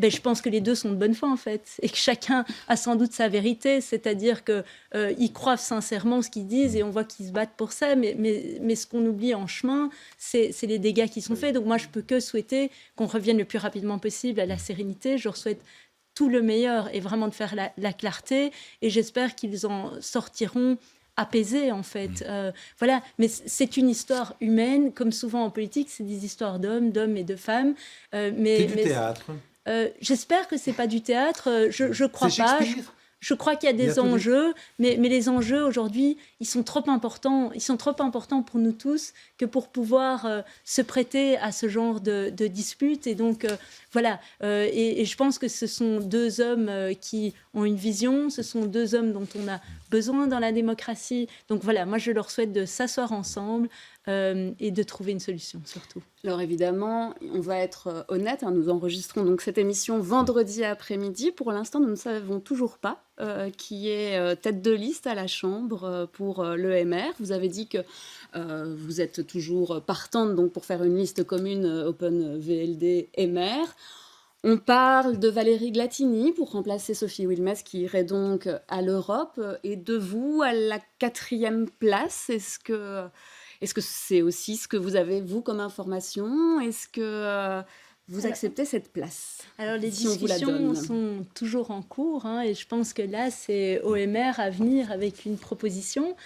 je pense que les deux sont de bonne foi, en fait, et que chacun a sans doute sa vérité, c'est-à-dire qu'ils croient sincèrement ce qu'ils disent et on voit qu'ils se battent pour ça, mais ce qu'on oublie en chemin, c'est les dégâts qui sont faits. Donc moi, je peux que souhaiter qu'on revienne le plus rapidement possible à la sérénité. Je leur souhaite tout le meilleur et vraiment de faire la clarté, et j'espère qu'ils en sortiront apaisés, en fait. Voilà, mais c'est une histoire humaine, comme souvent en politique, c'est des histoires d'hommes et de femmes. C'est du théâtre. J'espère que c'est pas du théâtre. Je crois pas. Je crois qu'il y a des enjeux, mais les enjeux aujourd'hui, ils sont trop importants. Ils sont trop importants pour nous tous que pour pouvoir se prêter à ce genre de disputes. Et donc voilà. Et je pense que ce sont deux hommes qui ont une vision. Ce sont deux hommes dont on a besoin dans la démocratie. Donc voilà, moi je leur souhaite de s'asseoir ensemble et de trouver une solution surtout. Alors évidemment, on va être honnête, nous enregistrons donc cette émission vendredi après-midi. Pour l'instant, nous ne savons toujours pas qui est tête de liste à la Chambre pour l'EMR. Vous avez dit que vous êtes toujours partante donc, pour faire une liste commune Open VLD MR. On parle de Valérie Glatini pour remplacer Sophie Wilmès qui irait donc à l'Europe et de vous à la 4e place. Est-ce que c'est aussi ce que vous avez, vous, comme information? Est-ce que vous acceptez cette place? Alors, les discussions sont toujours en cours, et je pense que là, c'est OMR à venir avec une proposition.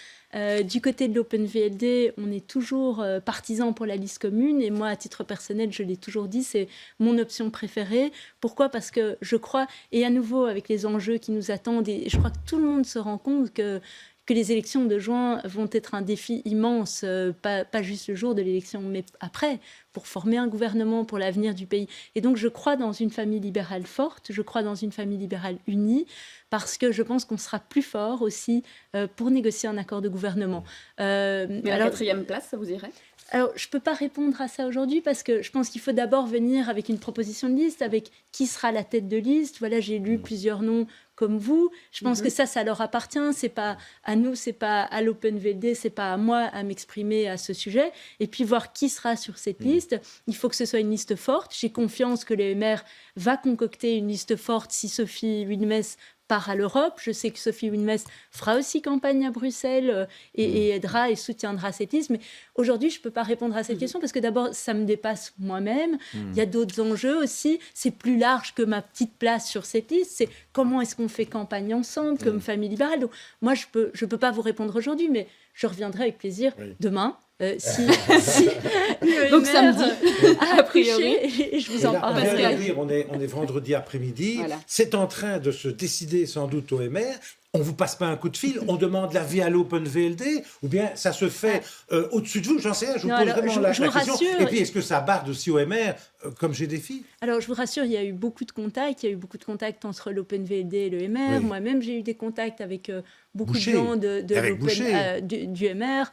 Du côté de l'Open VLD, on est toujours partisan pour la liste commune, et moi, à titre personnel, je l'ai toujours dit, c'est mon option préférée. Pourquoi? Parce que je crois, et à nouveau avec les enjeux qui nous attendent, et je crois que tout le monde se rend compte que les élections de juin vont être un défi immense, pas juste le jour de l'élection, mais après, pour former un gouvernement pour l'avenir du pays. Et donc, je crois dans une famille libérale forte, je crois dans une famille libérale unie, parce que je pense qu'on sera plus fort aussi pour négocier un accord de gouvernement. Mais la 4e place, ça vous irait? Alors, je ne peux pas répondre à ça aujourd'hui parce que je pense qu'il faut d'abord venir avec une proposition de liste, avec qui sera la tête de liste. Voilà, j'ai lu plusieurs noms comme vous. Je pense que ça leur appartient. C'est pas à nous, c'est pas à l'Open VLD, c'est pas à moi à m'exprimer à ce sujet. Et puis voir qui sera sur cette liste. Il faut que ce soit une liste forte. J'ai confiance que l'EMR va concocter une liste forte si Sophie Wilmès part à l'Europe. Je sais que Sophie Wilmès fera aussi campagne à Bruxelles et aidera et soutiendra cette liste. Mais aujourd'hui, je ne peux pas répondre à cette question parce que d'abord, ça me dépasse moi-même. Il y a d'autres enjeux aussi. C'est plus large que ma petite place sur cette liste. C'est comment est-ce qu'on fait campagne ensemble comme famille libérale. Donc, moi, je peux pas vous répondre aujourd'hui, mais je reviendrai avec plaisir demain. Si donc samedi, a priori, et je vous en parle. On est vendredi après-midi. Voilà. C'est en train de se décider sans doute au MR. On ne vous passe pas un coup de fil, on demande l'avis à l'Open VLD, ou bien ça se fait au-dessus de vous, j'en sais rien, je vous pose vraiment la question. Rassure, et puis, est-ce que ça barde aussi au MR, comme j'ai des filles? Alors, je vous rassure, il y a eu beaucoup de contacts, entre l'Open VLD et le MR. Oui. Moi-même, j'ai eu des contacts avec beaucoup de gens du MR.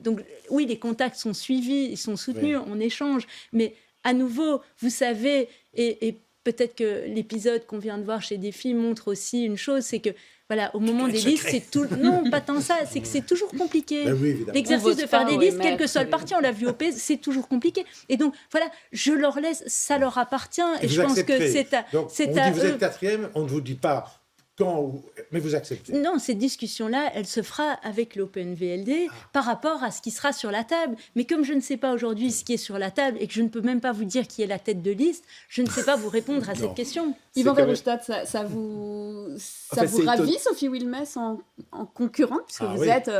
Donc, oui, les contacts sont suivis, ils sont soutenus, on échange. Mais à nouveau, vous savez, et peut-être que l'épisode qu'on vient de voir chez Défi montre aussi une chose, c'est que voilà, au moment des listes, c'est tout. Non, pas tant ça. C'est que c'est toujours compliqué. Oui, l'exercice de faire des listes, quel que soit le parti, on l'a vu au PS, c'est toujours compliqué. Et donc voilà, je leur laisse, ça leur appartient. Et je pense que c'est à. Donc, on dit vous êtes 4e, on ne vous dit pas quand, mais vous acceptez. Non, cette discussion-là, elle se fera avec l'Open VLD par rapport à ce qui sera sur la table. Mais comme je ne sais pas aujourd'hui ce qui est sur la table et que je ne peux même pas vous dire qui est la tête de liste, je ne sais pas vous répondre à cette question. Yvan Verhofstadt, ça vous ravit, Sophie Wilmès, en concurrente, puisque vous êtes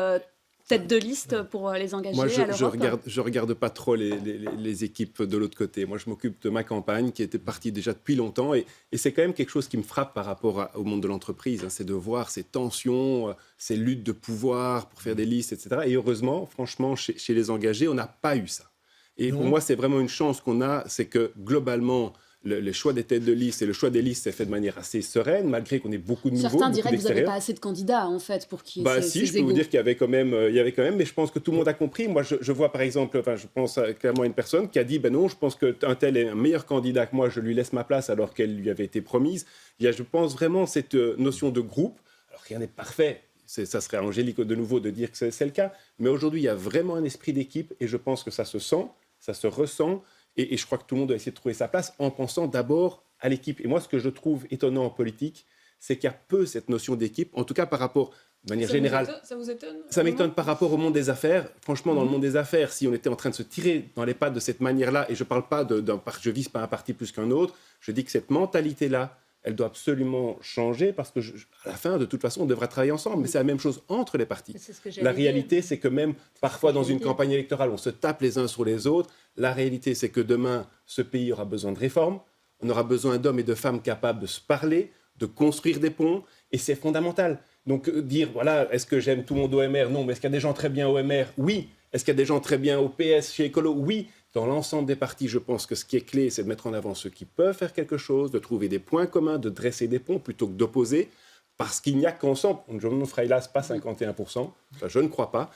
tête de liste pour les engager Moi, à l'Europe? je regarde pas trop les équipes de l'autre côté. Moi, je m'occupe de ma campagne qui était partie déjà depuis longtemps. Et c'est quand même quelque chose qui me frappe par rapport au monde de l'entreprise. Hein, c'est de voir ces tensions, ces luttes de pouvoir pour faire des listes, etc. Et heureusement, franchement, chez les engagés, on n'a pas eu ça. Et pour moi, c'est vraiment une chance qu'on a. C'est que globalement, le choix des têtes de liste et le choix des listes est fait de manière assez sereine, malgré qu'on ait beaucoup de nouveaux. Certains diraient que vous n'avez pas assez de candidats, en fait, pour qu'il y ait si, ces je peux égos. vous dire qu'il y avait quand même, mais je pense que tout le monde a compris. Moi, je vois par exemple, je pense clairement à une personne qui a dit, non, je pense qu'un tel est un meilleur candidat que moi, je lui laisse ma place alors qu'elle lui avait été promise. Il y a, je pense vraiment, cette notion de groupe. Alors, rien n'est parfait. Ça serait angélique de nouveau de dire que c'est le cas. Mais aujourd'hui, il y a vraiment un esprit d'équipe et je pense que ça se sent, ça se ressent. Et je crois que tout le monde doit essayer de trouver sa place en pensant d'abord à l'équipe. Et moi, ce que je trouve étonnant en politique, c'est qu'il y a peu cette notion d'équipe, en tout cas par rapport, de manière générale. Ça vous étonne? Ça m'étonne par rapport au monde des affaires. Franchement, dans le monde des affaires, si on était en train de se tirer dans les pattes de cette manière-là, et je parle pas je vise pas un parti plus qu'un autre, je dis que cette mentalité-là, elle doit absolument changer parce que à la fin, de toute façon, on devra travailler ensemble. Mais c'est la même chose entre les partis. La réalité, c'est que même parfois dans une campagne électorale, on se tape les uns sur les autres. La réalité, c'est que demain, ce pays aura besoin de réformes. On aura besoin d'hommes et de femmes capables de se parler, de construire des ponts. Et c'est fondamental. Donc dire, voilà, est-ce que j'aime tout le monde au MR? Non. Mais est-ce qu'il y a des gens très bien au MR? Oui. Est-ce qu'il y a des gens très bien au PS, chez Écolo? Oui. Dans l'ensemble des partis, je pense que ce qui est clé, c'est de mettre en avant ceux qui peuvent faire quelque chose, de trouver des points communs, de dresser des ponts plutôt que d'opposer, parce qu'il n'y a qu'ensemble. On ne fera hélas pas 51%, enfin, je ne crois pas.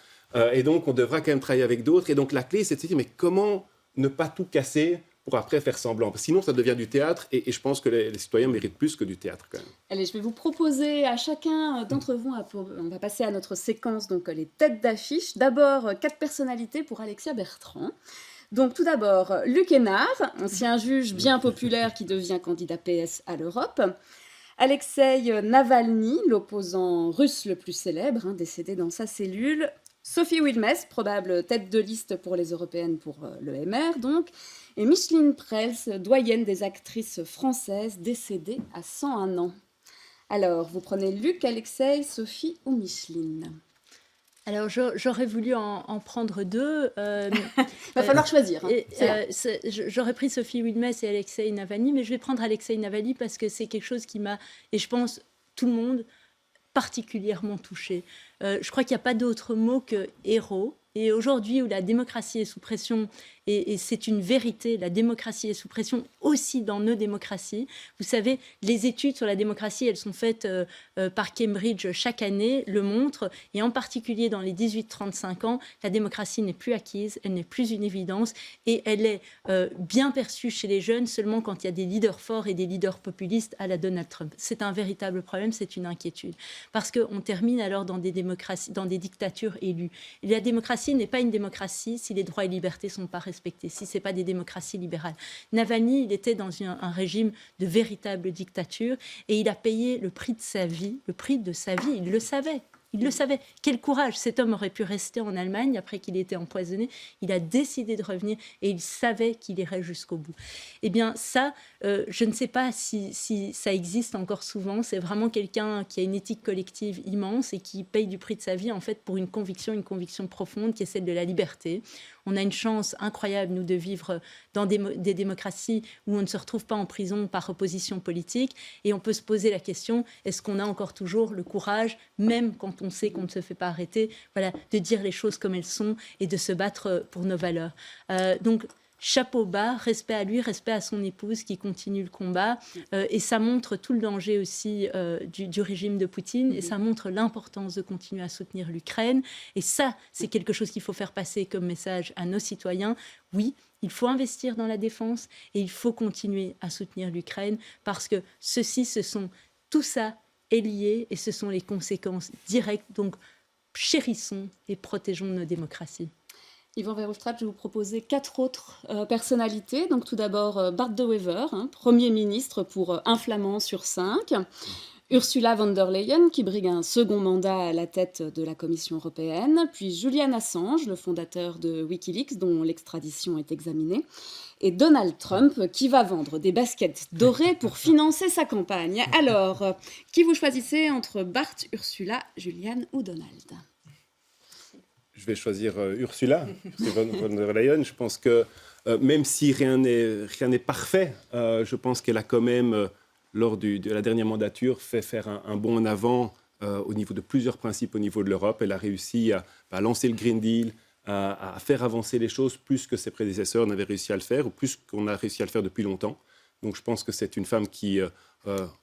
Et donc, on devra quand même travailler avec d'autres. Et donc, la clé, c'est de se dire, mais comment ne pas tout casser pour après faire semblant? Sinon, ça devient du théâtre, et je pense que les citoyens méritent plus que du théâtre, quand même. Allez, je vais vous proposer à chacun d'entre vous, on va passer à notre séquence, donc les têtes d'affiche. D'abord, 4 personnalités pour Alexia Bertrand. Donc tout d'abord, Luc Hénard, ancien juge bien populaire qui devient candidat PS à l'Europe. Alexei Navalny, l'opposant russe le plus célèbre, décédé dans sa cellule. Sophie Wilmès, probable tête de liste pour les européennes pour le MR donc. Et Micheline Prels, doyenne des actrices françaises, décédée à 101 ans. Alors, vous prenez Luc, Alexei, Sophie ou Micheline? Alors, j'aurais voulu en prendre 2. Il va falloir choisir. J'aurais pris Sophie Wilmès et Alexei Navalny, mais je vais prendre Alexei Navalny parce que c'est quelque chose qui m'a, et je pense tout le monde, particulièrement touché. Je crois qu'il n'y a pas d'autre mot que héros. Et aujourd'hui, où la démocratie est sous pression, et c'est une vérité, la démocratie est sous pression aussi dans nos démocraties. Vous savez, les études sur la démocratie, elles sont faites par Cambridge chaque année, le montrent, et en particulier dans les 18-35 ans, la démocratie n'est plus acquise, elle n'est plus une évidence, et elle est bien perçue chez les jeunes seulement quand il y a des leaders forts et des leaders populistes à la Donald Trump. C'est un véritable problème, c'est une inquiétude. Parce qu'on termine alors dans des démocraties, dans des dictatures élues. Et la démocratie n'est pas une démocratie si les droits et libertés ne sont pas respectés, si ce n'est pas des démocraties libérales. Navalny, il était dans un régime de véritable dictature et il a payé le prix de sa vie, il le savait. Il le savait. Quel courage. Cet homme aurait pu rester en Allemagne après qu'il ait été empoisonné. Il a décidé de revenir et il savait qu'il irait jusqu'au bout. Eh bien, ça, je ne sais pas si ça existe encore souvent. C'est vraiment quelqu'un qui a une éthique collective immense et qui paye du prix de sa vie, en fait, pour une conviction profonde qui est celle de la liberté. On a une chance incroyable, nous, de vivre dans des démocraties où on ne se retrouve pas en prison par opposition politique. Et on peut se poser la question, est-ce qu'on a encore toujours le courage, même quand on sait qu'on ne se fait pas arrêter, voilà, de dire les choses comme elles sont et de se battre pour nos valeurs. Donc, chapeau bas, respect à lui, respect à son épouse qui continue le combat. Et ça montre tout le danger aussi du régime de Poutine. Et ça montre l'importance de continuer à soutenir l'Ukraine. Et ça, c'est quelque chose qu'il faut faire passer comme message à nos citoyens. Oui, il faut investir dans la défense et il faut continuer à soutenir l'Ukraine parce que tout ça est lié et ce sont les conséquences directes. Donc, chérissons et protégeons nos démocraties. Yvan Verhofstadt, je vais vous proposer 4 autres personnalités. Donc tout d'abord Bart De Wever, Premier ministre pour un Flamand sur 5. Ursula von der Leyen, qui brigue un second mandat à la tête de la Commission européenne. Puis Julian Assange, le fondateur de Wikileaks, dont l'extradition est examinée. Et Donald Trump, qui va vendre des baskets dorées pour financer sa campagne. Alors, qui vous choisissez entre Bart, Ursula, Julian ou Donald ? je vais choisir Ursula von der Leyen. Je pense que même si rien n'est parfait, je pense qu'elle a quand même, lors de la dernière mandature, fait faire un bond en avant au niveau de plusieurs principes au niveau de l'Europe. Elle a réussi à lancer le Green Deal, à faire avancer les choses plus que ses prédécesseurs n'avaient réussi à le faire, ou plus qu'on a réussi à le faire depuis longtemps. Donc je pense que c'est une femme qui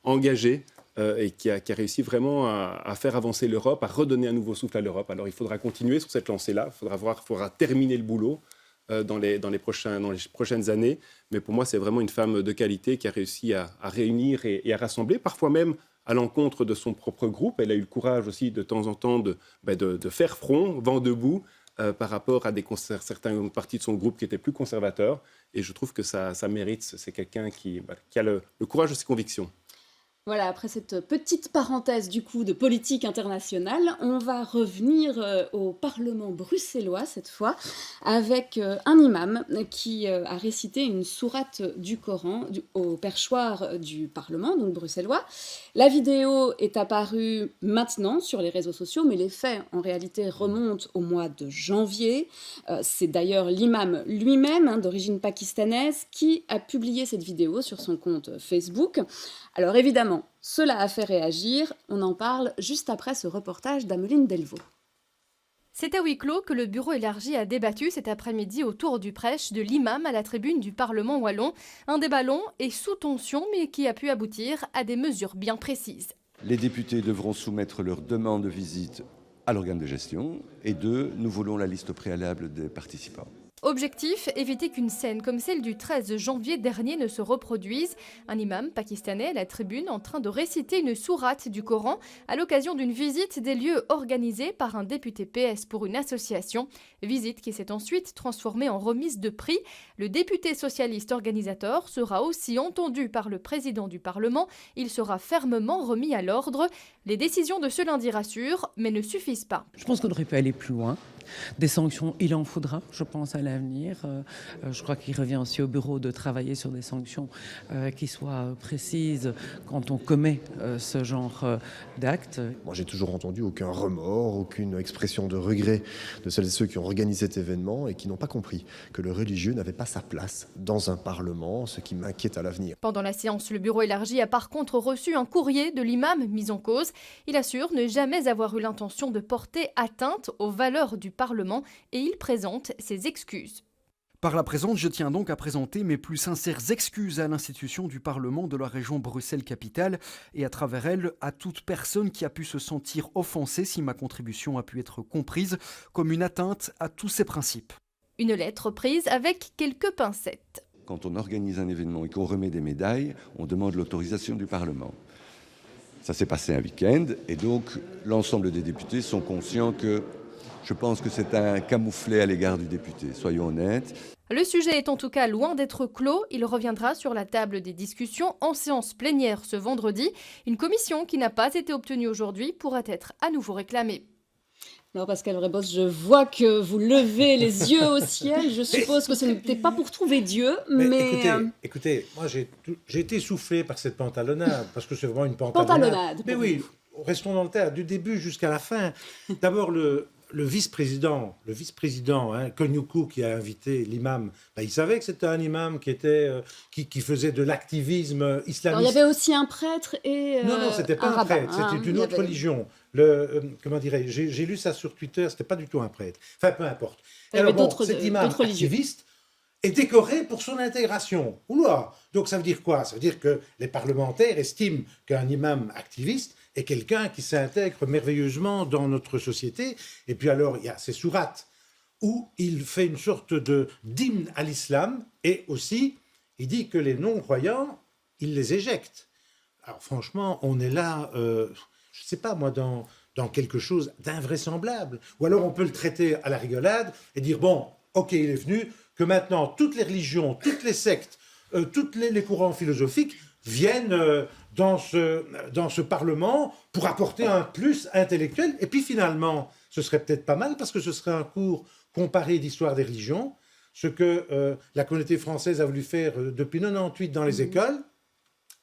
engagée et qui a réussi vraiment à faire avancer l'Europe, à redonner un nouveau souffle à l'Europe. Alors il faudra continuer sur cette lancée-là, il faudra terminer le boulot dans les prochaines années. Mais pour moi, c'est vraiment une femme de qualité qui a réussi à réunir et à rassembler, parfois même à l'encontre de son propre groupe. Elle a eu le courage aussi de temps en temps de faire front, vent debout, par rapport à certaines parties de son groupe qui étaient plus conservateurs. Et je trouve que ça mérite. C'est quelqu'un qui a le courage de ses convictions. Voilà, après cette petite parenthèse du coup de politique internationale, on va revenir au Parlement bruxellois cette fois, avec un imam qui a récité une sourate du Coran au perchoir du Parlement, donc bruxellois. La vidéo est apparue maintenant sur les réseaux sociaux, mais les faits en réalité remontent au mois de janvier. C'est d'ailleurs l'imam lui-même, d'origine pakistanaise, qui a publié cette vidéo sur son compte Facebook. Alors évidemment, cela a fait réagir. On en parle juste après ce reportage d'Ameline Delvaux. C'est à huis clos que le bureau élargi a débattu cet après-midi autour du prêche de l'imam à la tribune du Parlement wallon. Un débat long et sous tension, mais qui a pu aboutir à des mesures bien précises. Les députés devront soumettre leur demande de visite à l'organe de gestion. Et 2, nous voulons la liste préalable des participants. Objectif, éviter qu'une scène comme celle du 13 janvier dernier ne se reproduise. Un imam pakistanais à la tribune en train de réciter une sourate du Coran à l'occasion d'une visite des lieux organisée par un député PS pour une association. Visite qui s'est ensuite transformée en remise de prix. Le député socialiste organisateur sera aussi entendu par le président du Parlement. Il sera fermement remis à l'ordre. Les décisions de ce lundi rassurent, mais ne suffisent pas. Je pense qu'on aurait pu aller plus loin. Des sanctions, il en faudra, je pense, à l'avenir. Je crois qu'il revient aussi au bureau de travailler sur des sanctions qui soient précises quand on commet ce genre d'actes. Moi, j'ai toujours entendu aucun remords, aucune expression de regret de celles et ceux qui ont organisé cet événement et qui n'ont pas compris que le religieux n'avait pas sa place dans un parlement, ce qui m'inquiète à l'avenir. Pendant la séance, le bureau élargi a par contre reçu un courrier de l'imam mis en cause. Il assure ne jamais avoir eu l'intention de porter atteinte aux valeurs du Parlement et il présente ses excuses. Par la présente, je tiens donc à présenter mes plus sincères excuses à l'institution du Parlement de la région Bruxelles-Capitale et à travers elle à toute personne qui a pu se sentir offensée si ma contribution a pu être comprise comme une atteinte à tous ces principes. Une lettre prise avec quelques pincettes. Quand on organise un événement et qu'on remet des médailles, on demande l'autorisation du Parlement. Ça s'est passé un week-end et donc l'ensemble des députés sont conscients que je pense que c'est un camouflet à l'égard du député, soyons honnêtes. Le sujet est en tout cas loin d'être clos. Il reviendra sur la table des discussions en séance plénière ce vendredi. Une commission qui n'a pas été obtenue aujourd'hui pourra être à nouveau réclamée. Alors Pascal Vrébos, je vois que vous levez les yeux au ciel. Je suppose que ce n'était pas pour trouver Dieu, mais... Écoutez, moi j'ai été soufflé par cette pantalonnade, parce que c'est vraiment une pantalonnade. Mais oui, restons dans le terme, du début jusqu'à la fin. D'abord, le vice-président, Konyuku, qui a invité l'imam, il savait que c'était un imam qui faisait de l'activisme islamiste. Alors, il y avait aussi un prêtre et non, c'était pas un prêtre, c'était une autre religion. Comment dirais-je, j'ai lu ça sur Twitter, c'était pas du tout un prêtre. Enfin, peu importe. Alors cet imam activiste est décoré pour son intégration. Oula! Donc ça veut dire quoi? Ça veut dire que les parlementaires estiment qu'un imam activiste est quelqu'un qui s'intègre merveilleusement dans notre société. Et puis alors, il y a ces sourates où il fait une sorte d'hymne à l'islam et aussi, il dit que les non-croyants, il les éjecte. Alors franchement, on est là, je ne sais pas moi, dans quelque chose d'invraisemblable. Ou alors on peut le traiter à la rigolade et dire, bon, ok, il est venu, que maintenant toutes les religions, toutes les sectes, tous les courants philosophiques viennent dans ce Parlement pour apporter un plus intellectuel. Et puis finalement, ce serait peut-être pas mal parce que ce serait un cours comparé d'histoire des religions, ce que la communauté française a voulu faire depuis 1998 dans les écoles,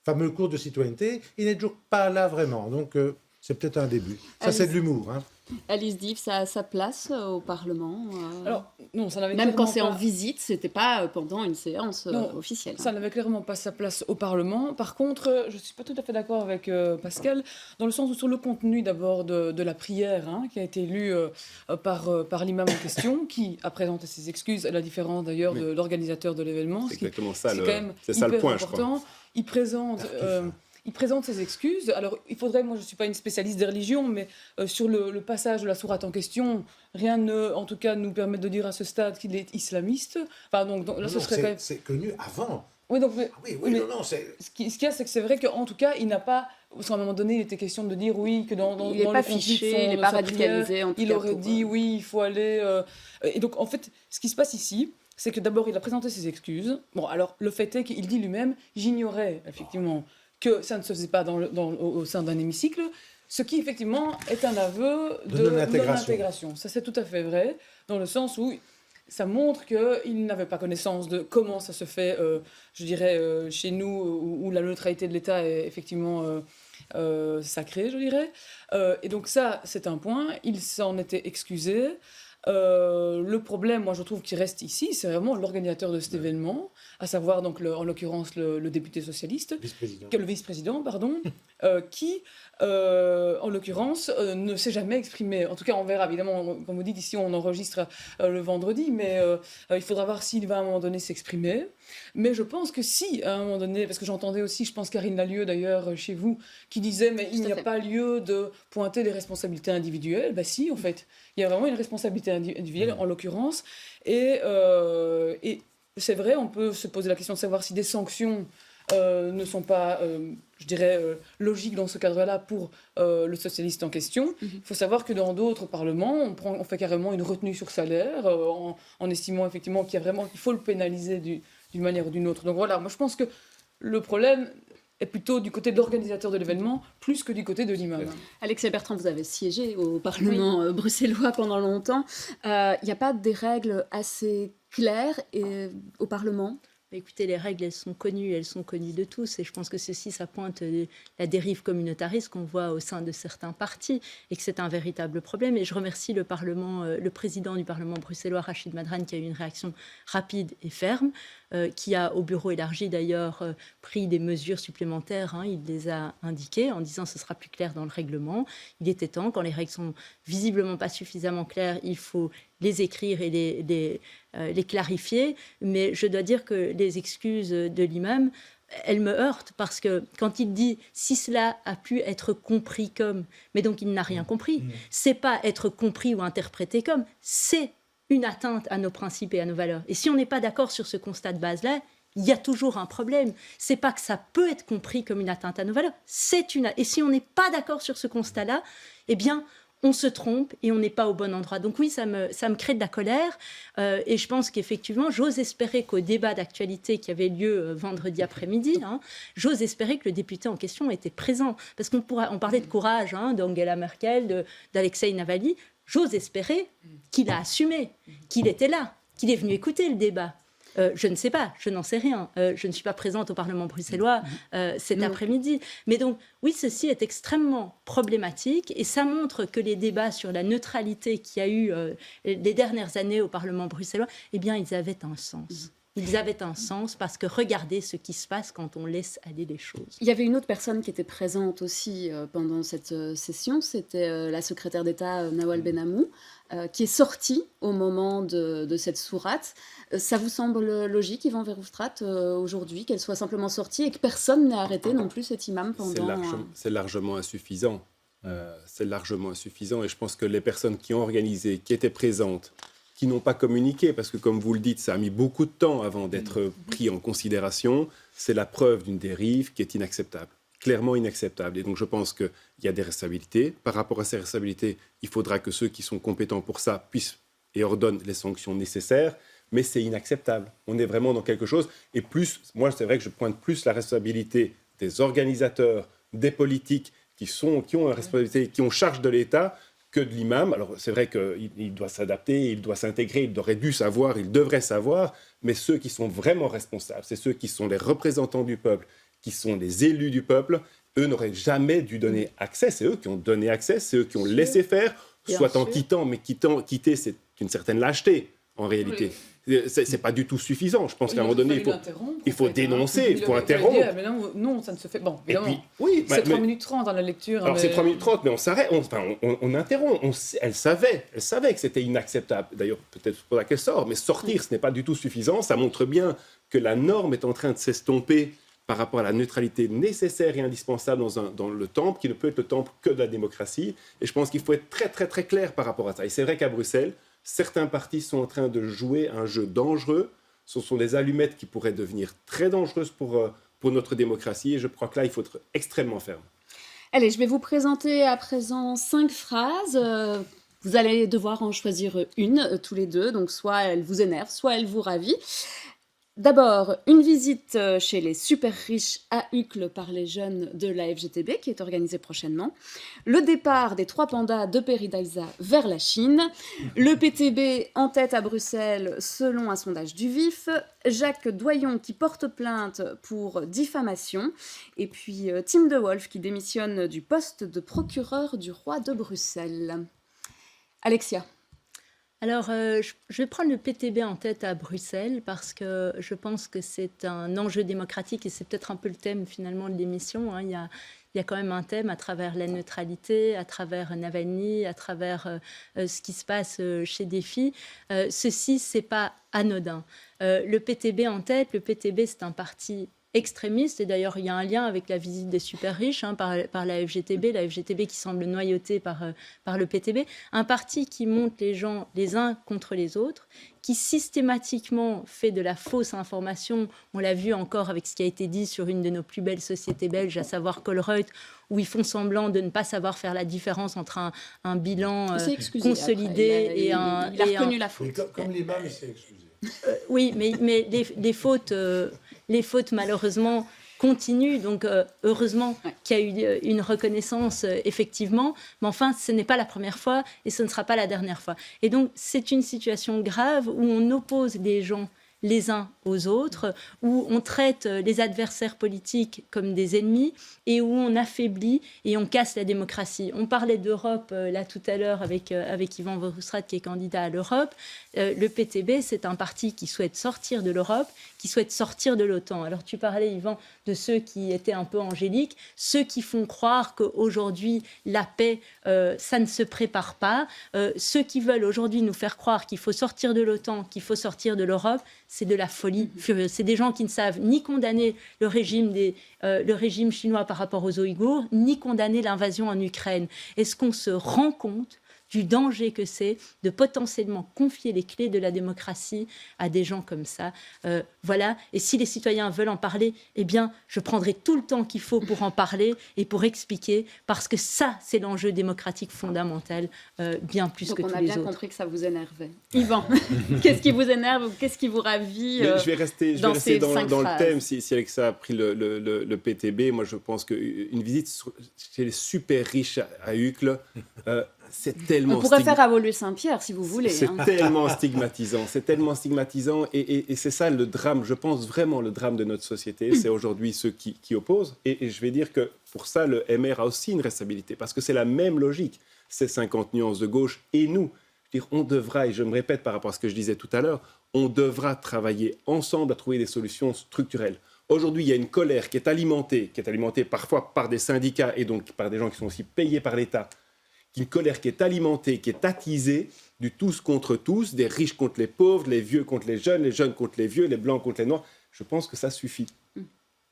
fameux cours de citoyenneté, il n'est toujours pas là vraiment. Donc c'est peut-être un début. Ça, c'est de l'humour, hein. Alice Dive, ça a sa place au Parlement Alors, non, ça n'avait même quand clairement c'est en pas- visite, c'était pas pendant une séance Non, officielle. Ça n'avait clairement pas sa place au Parlement. Par contre, je ne suis pas tout à fait d'accord avec Pascal, dans le sens où sur le contenu d'abord de la prière qui a été lue par l'imam en question, qui a présenté ses excuses, à la différence d'ailleurs de l'organisateur de l'événement. C'est exactement ça, c'est quand même c'est ça le hyper point, je important. crois. Il présente ses excuses. Alors, il faudrait, moi je ne suis pas une spécialiste des religions, mais sur le passage de la sourate en question, rien ne, en tout cas, nous permet de dire à ce stade qu'il est islamiste. Enfin, donc là, ce serait quand même... C'est connu avant. Oui, donc, oui, non, c'est... Ce qu'il y a, c'est que c'est vrai qu'en tout cas, il n'a pas... Parce qu'à un moment donné, il était question de dire, oui, que dans il n'est pas fiché, il n'est pas radicalisé. En tout il cas, aurait dit, oui, il faut aller... Et donc, en fait, ce qui se passe ici, c'est que d'abord, il a présenté ses excuses. Bon, alors, le fait est qu'il dit lui-même, j'ignorais, effectivement, que ça ne se faisait pas au sein d'un hémicycle, ce qui, effectivement, est un aveu de non-intégration. Ça, c'est tout à fait vrai, dans le sens où ça montre qu'il n'avait pas connaissance de comment ça se fait, je dirais, chez nous, où la neutralité de l'État est effectivement sacrée, je dirais. Et donc ça, c'est un point. Il s'en était excusé. Le problème, moi, je trouve qu'il reste ici, c'est vraiment l'organisateur de cet événement, à savoir, donc, en l'occurrence, le député socialiste, le vice-président, pardon, qui, en l'occurrence, ne s'est jamais exprimé. En tout cas, on verra, évidemment, comme vous dites, ici, on enregistre le vendredi, mais il faudra voir s'il va à un moment donné s'exprimer. Mais je pense que si, à un moment donné, parce que j'entendais aussi, je pense, Karine Lalieu, d'ailleurs, chez vous, qui disait, mais il n'y a pas lieu de pointer les responsabilités individuelles. Ben si, en fait, il y a vraiment une responsabilité individuelle, en l'occurrence. Et c'est vrai, on peut se poser la question de savoir si des sanctions ne sont pas, je dirais, logiques dans ce cadre-là pour le socialiste en question. Il faut savoir que dans d'autres parlements, on fait carrément une retenue sur salaire, en estimant effectivement qu'il faut le pénaliser d'une manière ou d'une autre. Donc voilà, moi je pense que le problème est plutôt du côté de l'organisateur de l'événement, plus que du côté de l'imam. Alexia Bertrand, vous avez siégé au Parlement bruxellois pendant longtemps. Il n'y a pas des règles assez claires au Parlement ? Écoutez, les règles, elles sont connues de tous. Et je pense que ça pointe la dérive communautariste qu'on voit au sein de certains partis et que c'est un véritable problème. Et je remercie le président du Parlement bruxellois, Rachid Madran, qui a eu une réaction rapide et ferme, qui a, au bureau élargi d'ailleurs, pris des mesures supplémentaires. Il les a indiquées en disant que ce sera plus clair dans le règlement. Il était temps, quand les règles sont visiblement pas suffisamment claires, il faut les écrire et les clarifier. Mais je dois dire que les excuses de l'imam, elles me heurtent parce que quand il dit « si cela a pu être compris comme », mais donc il n'a rien compris. C'est pas être compris ou interprété comme, c'est une atteinte à nos principes et à nos valeurs. Et si on n'est pas d'accord sur ce constat de base-là, il y a toujours un problème. C'est pas que ça peut être compris comme une atteinte à nos valeurs, et si on n'est pas d'accord sur ce constat-là, eh bien, on se trompe et on n'est pas au bon endroit. Donc oui, ça me crée de la colère. Et je pense qu'effectivement, j'ose espérer qu'au débat d'actualité qui avait lieu vendredi après-midi, j'ose espérer que le député en question était présent. Parce qu'on parlait de courage d'Angela Merkel, d'Alexei Navalny. J'ose espérer qu'il a assumé, qu'il était là, qu'il est venu écouter le débat. Je ne sais pas, je n'en sais rien. Je ne suis pas présente au Parlement bruxellois cet après-midi. Mais donc, oui, ceci est extrêmement problématique et ça montre que les débats sur la neutralité qu'il y a eu les dernières années au Parlement bruxellois, eh bien, ils avaient un sens. Ils avaient un sens parce que regardez ce qui se passe quand on laisse aller les choses. Il y avait une autre personne qui était présente aussi pendant cette session, c'était la secrétaire d'État Nawal Benamou, qui est sortie au moment de cette sourate. Ça vous semble logique, Yvan Verhofstadt, aujourd'hui, qu'elle soit simplement sortie et que personne n'ait arrêté non plus cet imam pendant... C'est largement insuffisant. C'est largement insuffisant et je pense que les personnes qui ont organisé, qui étaient présentes, qui n'ont pas communiqué, parce que comme vous le dites, ça a mis beaucoup de temps avant d'être pris en considération, c'est la preuve d'une dérive qui est inacceptable, clairement inacceptable. Et donc je pense qu'il y a des responsabilités. Par rapport à ces responsabilités, il faudra que ceux qui sont compétents pour ça puissent et ordonnent les sanctions nécessaires, mais c'est inacceptable. On est vraiment dans quelque chose. Et plus, moi c'est vrai que je pointe plus la responsabilité des organisateurs, des politiques qui ont la responsabilité, qui ont charge de l'État, que de l'imam. Alors c'est vrai qu'il doit s'adapter, il doit s'intégrer, il aurait dû savoir, il devrait savoir, mais ceux qui sont vraiment responsables, c'est ceux qui sont les représentants du peuple, qui sont les élus du peuple, eux n'auraient jamais dû donner accès, c'est eux qui ont donné accès, c'est eux qui ont laissé faire soit en quittant, mais quitter, c'est une certaine lâcheté, en réalité. C'est pas du tout suffisant. Je pense qu'à un moment donné, il faut dénoncer, il faut interrompre. Mais non, ça ne se fait pas. Bon, Et puis, oui, c'est 3 minutes 30 dans la lecture. Alors c'est 3 minutes 30, mais on s'arrête, on interrompt. Elle savait que c'était inacceptable. D'ailleurs, peut-être pour laquelle sort, mais sortir, ce n'est pas du tout suffisant. Ça montre bien que la norme est en train de s'estomper par rapport à la neutralité nécessaire et indispensable dans le temple, qui ne peut être le temple que de la démocratie. Et je pense qu'il faut être très, très, très clair par rapport à ça. Et c'est vrai qu'à Bruxelles, certains partis sont en train de jouer un jeu dangereux. Ce sont des allumettes qui pourraient devenir très dangereuses pour notre démocratie. Et je crois que là, il faut être extrêmement ferme. Allez, je vais vous présenter à présent 5 phrases. Vous allez devoir en choisir une, tous les deux. Donc, soit elle vous énerve, soit elle vous ravit. D'abord, une visite chez les super riches à Uccle par les jeunes de la FGTB qui est organisée prochainement. Le départ des 3 pandas de Paradisa vers la Chine. Le PTB en tête à Bruxelles selon un sondage du VIF. Jacques Doyon qui porte plainte pour diffamation. Et puis Tim De Wolf qui démissionne du poste de procureur du roi de Bruxelles. Alexia. Alors, je vais prendre le PTB en tête à Bruxelles parce que je pense que c'est un enjeu démocratique et c'est peut-être un peu le thème finalement de l'émission. Il y a quand même un thème à travers la neutralité, à travers Navalny, à travers ce qui se passe chez Défi. Ceci, c'est pas anodin. Le PTB en tête, le PTB, c'est un parti extrémiste, et d'ailleurs il y a un lien avec la visite des super riches par la FGTB qui semble noyautée par le PTB, un parti qui monte les gens les uns contre les autres, qui systématiquement fait de la fausse information. On l'a vu encore avec ce qui a été dit sur une de nos plus belles sociétés belges, à savoir Colruyt, où ils font semblant de ne pas savoir faire la différence entre un bilan consolidé et un... Il a reconnu la faute. Comme l'imam, il s'est excusé. Oui, mais les fautes, malheureusement, continuent. Donc, heureusement qu'il y a eu une reconnaissance, effectivement. Mais enfin, ce n'est pas la première fois et ce ne sera pas la dernière fois. Et donc, c'est une situation grave où on oppose les gens les uns aux autres, où on traite les adversaires politiques comme des ennemis et où on affaiblit et on casse la démocratie. On parlait d'Europe là tout à l'heure avec Yvan Verhofstadt qui est candidat à l'Europe. Le PTB, c'est un parti qui souhaite sortir de l'Europe, qui souhaite sortir de l'OTAN. Alors tu parlais, Yvan, de ceux qui étaient un peu angéliques, ceux qui font croire qu'aujourd'hui la paix, ça ne se prépare pas, ceux qui veulent aujourd'hui nous faire croire qu'il faut sortir de l'OTAN, qu'il faut sortir de l'Europe, c'est de la folie furieuse. C'est des gens qui ne savent ni condamner le régime chinois par rapport aux Ouïghours, ni condamner l'invasion en Ukraine. Est-ce qu'on se rend compte du danger que c'est de potentiellement confier les clés de la démocratie à des gens comme ça. Voilà. Et si les citoyens veulent en parler, eh bien, je prendrai tout le temps qu'il faut pour en parler et pour expliquer, parce que ça, c'est l'enjeu démocratique fondamental, bien plus que tous les autres. Donc on a bien compris que ça vous énervait. Yvan, qu'est-ce qui vous énerve ou qu'est-ce qui vous ravit je vais rester dans le thème. Si Alexa a pris le PTB, moi je pense qu'une visite chez les super riches à Uccle, c'est tellement... On pourrait faire à Woluwe-Saint-Pierre, si vous voulez. C'est tellement stigmatisant. C'est tellement stigmatisant. Et c'est ça le drame, je pense vraiment le drame de notre société. C'est aujourd'hui ceux qui opposent. Et je vais dire que pour ça, le MR a aussi une responsabilité. Parce que c'est la même logique. C'est 50 nuances de gauche et nous. Je veux dire, on devra, et je me répète par rapport à ce que je disais tout à l'heure, on devra travailler ensemble à trouver des solutions structurelles. Aujourd'hui, il y a une colère qui est alimentée parfois par des syndicats et donc par des gens qui sont aussi payés par l'État. Une colère qui est alimentée, qui est attisée du tous contre tous, des riches contre les pauvres, les vieux contre les jeunes contre les vieux, les blancs contre les noirs. Je pense que ça suffit.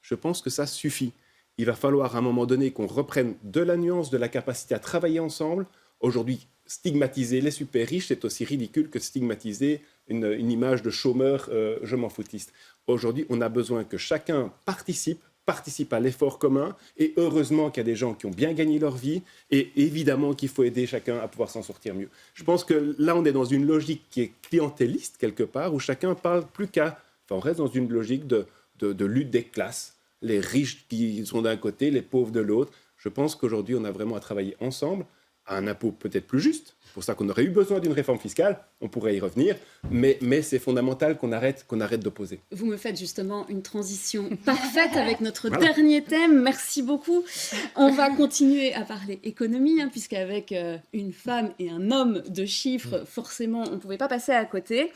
Je pense que ça suffit. Il va falloir à un moment donné qu'on reprenne de la nuance, de la capacité à travailler ensemble. Aujourd'hui, stigmatiser les super riches, c'est aussi ridicule que stigmatiser une image de chômeur, je m'en foutiste. Aujourd'hui, on a besoin que chacun participe à l'effort commun, et heureusement qu'il y a des gens qui ont bien gagné leur vie, et évidemment qu'il faut aider chacun à pouvoir s'en sortir mieux. Je pense que là, on est dans une logique qui est clientéliste, quelque part, où chacun parle plus qu'à... Enfin, on reste dans une logique de lutte des classes, les riches qui sont d'un côté, les pauvres de l'autre. Je pense qu'aujourd'hui, on a vraiment à travailler ensemble, à un impôt peut-être plus juste. C'est pour ça qu'on aurait eu besoin d'une réforme fiscale, on pourrait y revenir, mais c'est fondamental qu'on arrête d'opposer. Vous me faites justement une transition parfaite avec notre dernier thème. Merci beaucoup. On va continuer à parler économie, puisqu'avec une femme et un homme de chiffres, forcément, on ne pouvait pas passer à côté.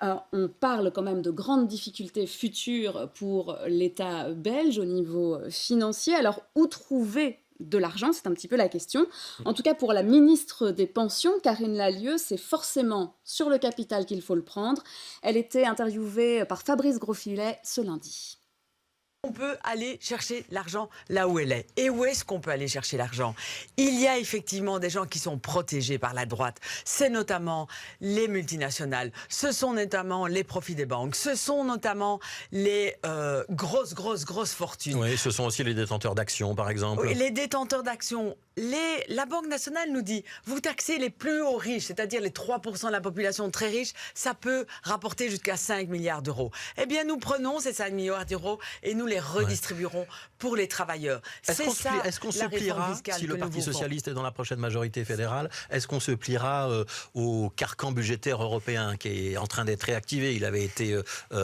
On parle quand même de grandes difficultés futures pour l'État belge au niveau financier. Alors, où trouver de l'argent, c'est un petit peu la question. En tout cas, pour la ministre des Pensions, Karine Lallieu, c'est forcément sur le capital qu'il faut le prendre. Elle était interviewée par Fabrice Grosfilet ce lundi. On peut aller chercher l'argent là où elle est. Et où est-ce qu'on peut aller chercher l'argent? Il y a effectivement des gens qui sont protégés par la droite. C'est notamment les multinationales. Ce sont notamment les profits des banques. Ce sont notamment les grosses fortunes. Oui, ce sont aussi les détenteurs d'actions, par exemple. Oui, les détenteurs d'actions. La Banque nationale nous dit, vous taxez les plus hauts riches, c'est-à-dire les 3% de la population très riche, ça peut rapporter jusqu'à 5 milliards d'euros. Eh bien, nous prenons ces 5 milliards d'euros et nous les redistribuerons pour les travailleurs. Est-ce qu'on se pliera, si le Parti socialiste est dans la prochaine majorité fédérale, est-ce qu'on se pliera au carcan budgétaire européen qui est en train d'être réactivé? Il avait été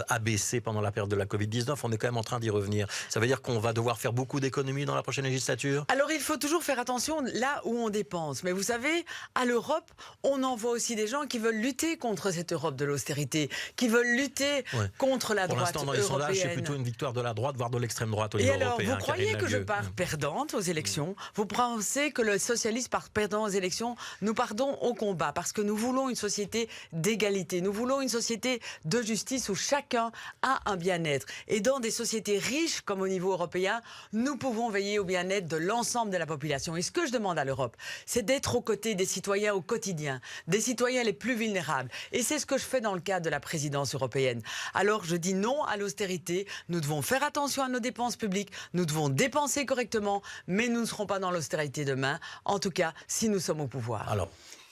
abaissé pendant la période de la Covid-19, on est quand même en train d'y revenir. Ça veut dire qu'on va devoir faire beaucoup d'économies dans la prochaine législature? Alors, il faut toujours faire attention là où on dépense. Mais vous savez, à l'Europe, on envoie aussi des gens qui veulent lutter contre cette Europe de l'austérité, qui veulent lutter contre la droite européenne. Pour l'instant, dans les sondages, c'est plutôt une victoire de la droite, voire de l'extrême droite au niveau européen. Et alors, vous croyez que je pars perdante aux élections? Vous pensez que le socialiste part perdant aux élections? Nous partons au combat parce que nous voulons une société d'égalité. Nous voulons une société de justice où chacun a un bien-être. Et dans des sociétés riches comme au niveau européen, nous pouvons veiller au bien-être de l'ensemble de la population. Et ce que je demande à l'Europe, c'est d'être aux côtés des citoyens au quotidien, des citoyens les plus vulnérables. Et c'est ce que je fais dans le cadre de la présidence européenne. Alors je dis non à l'austérité, nous devons faire attention à nos dépenses publiques, nous devons dépenser correctement, mais nous ne serons pas dans l'austérité demain, en tout cas si nous sommes au pouvoir.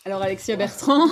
Alors Alexia Bertrand,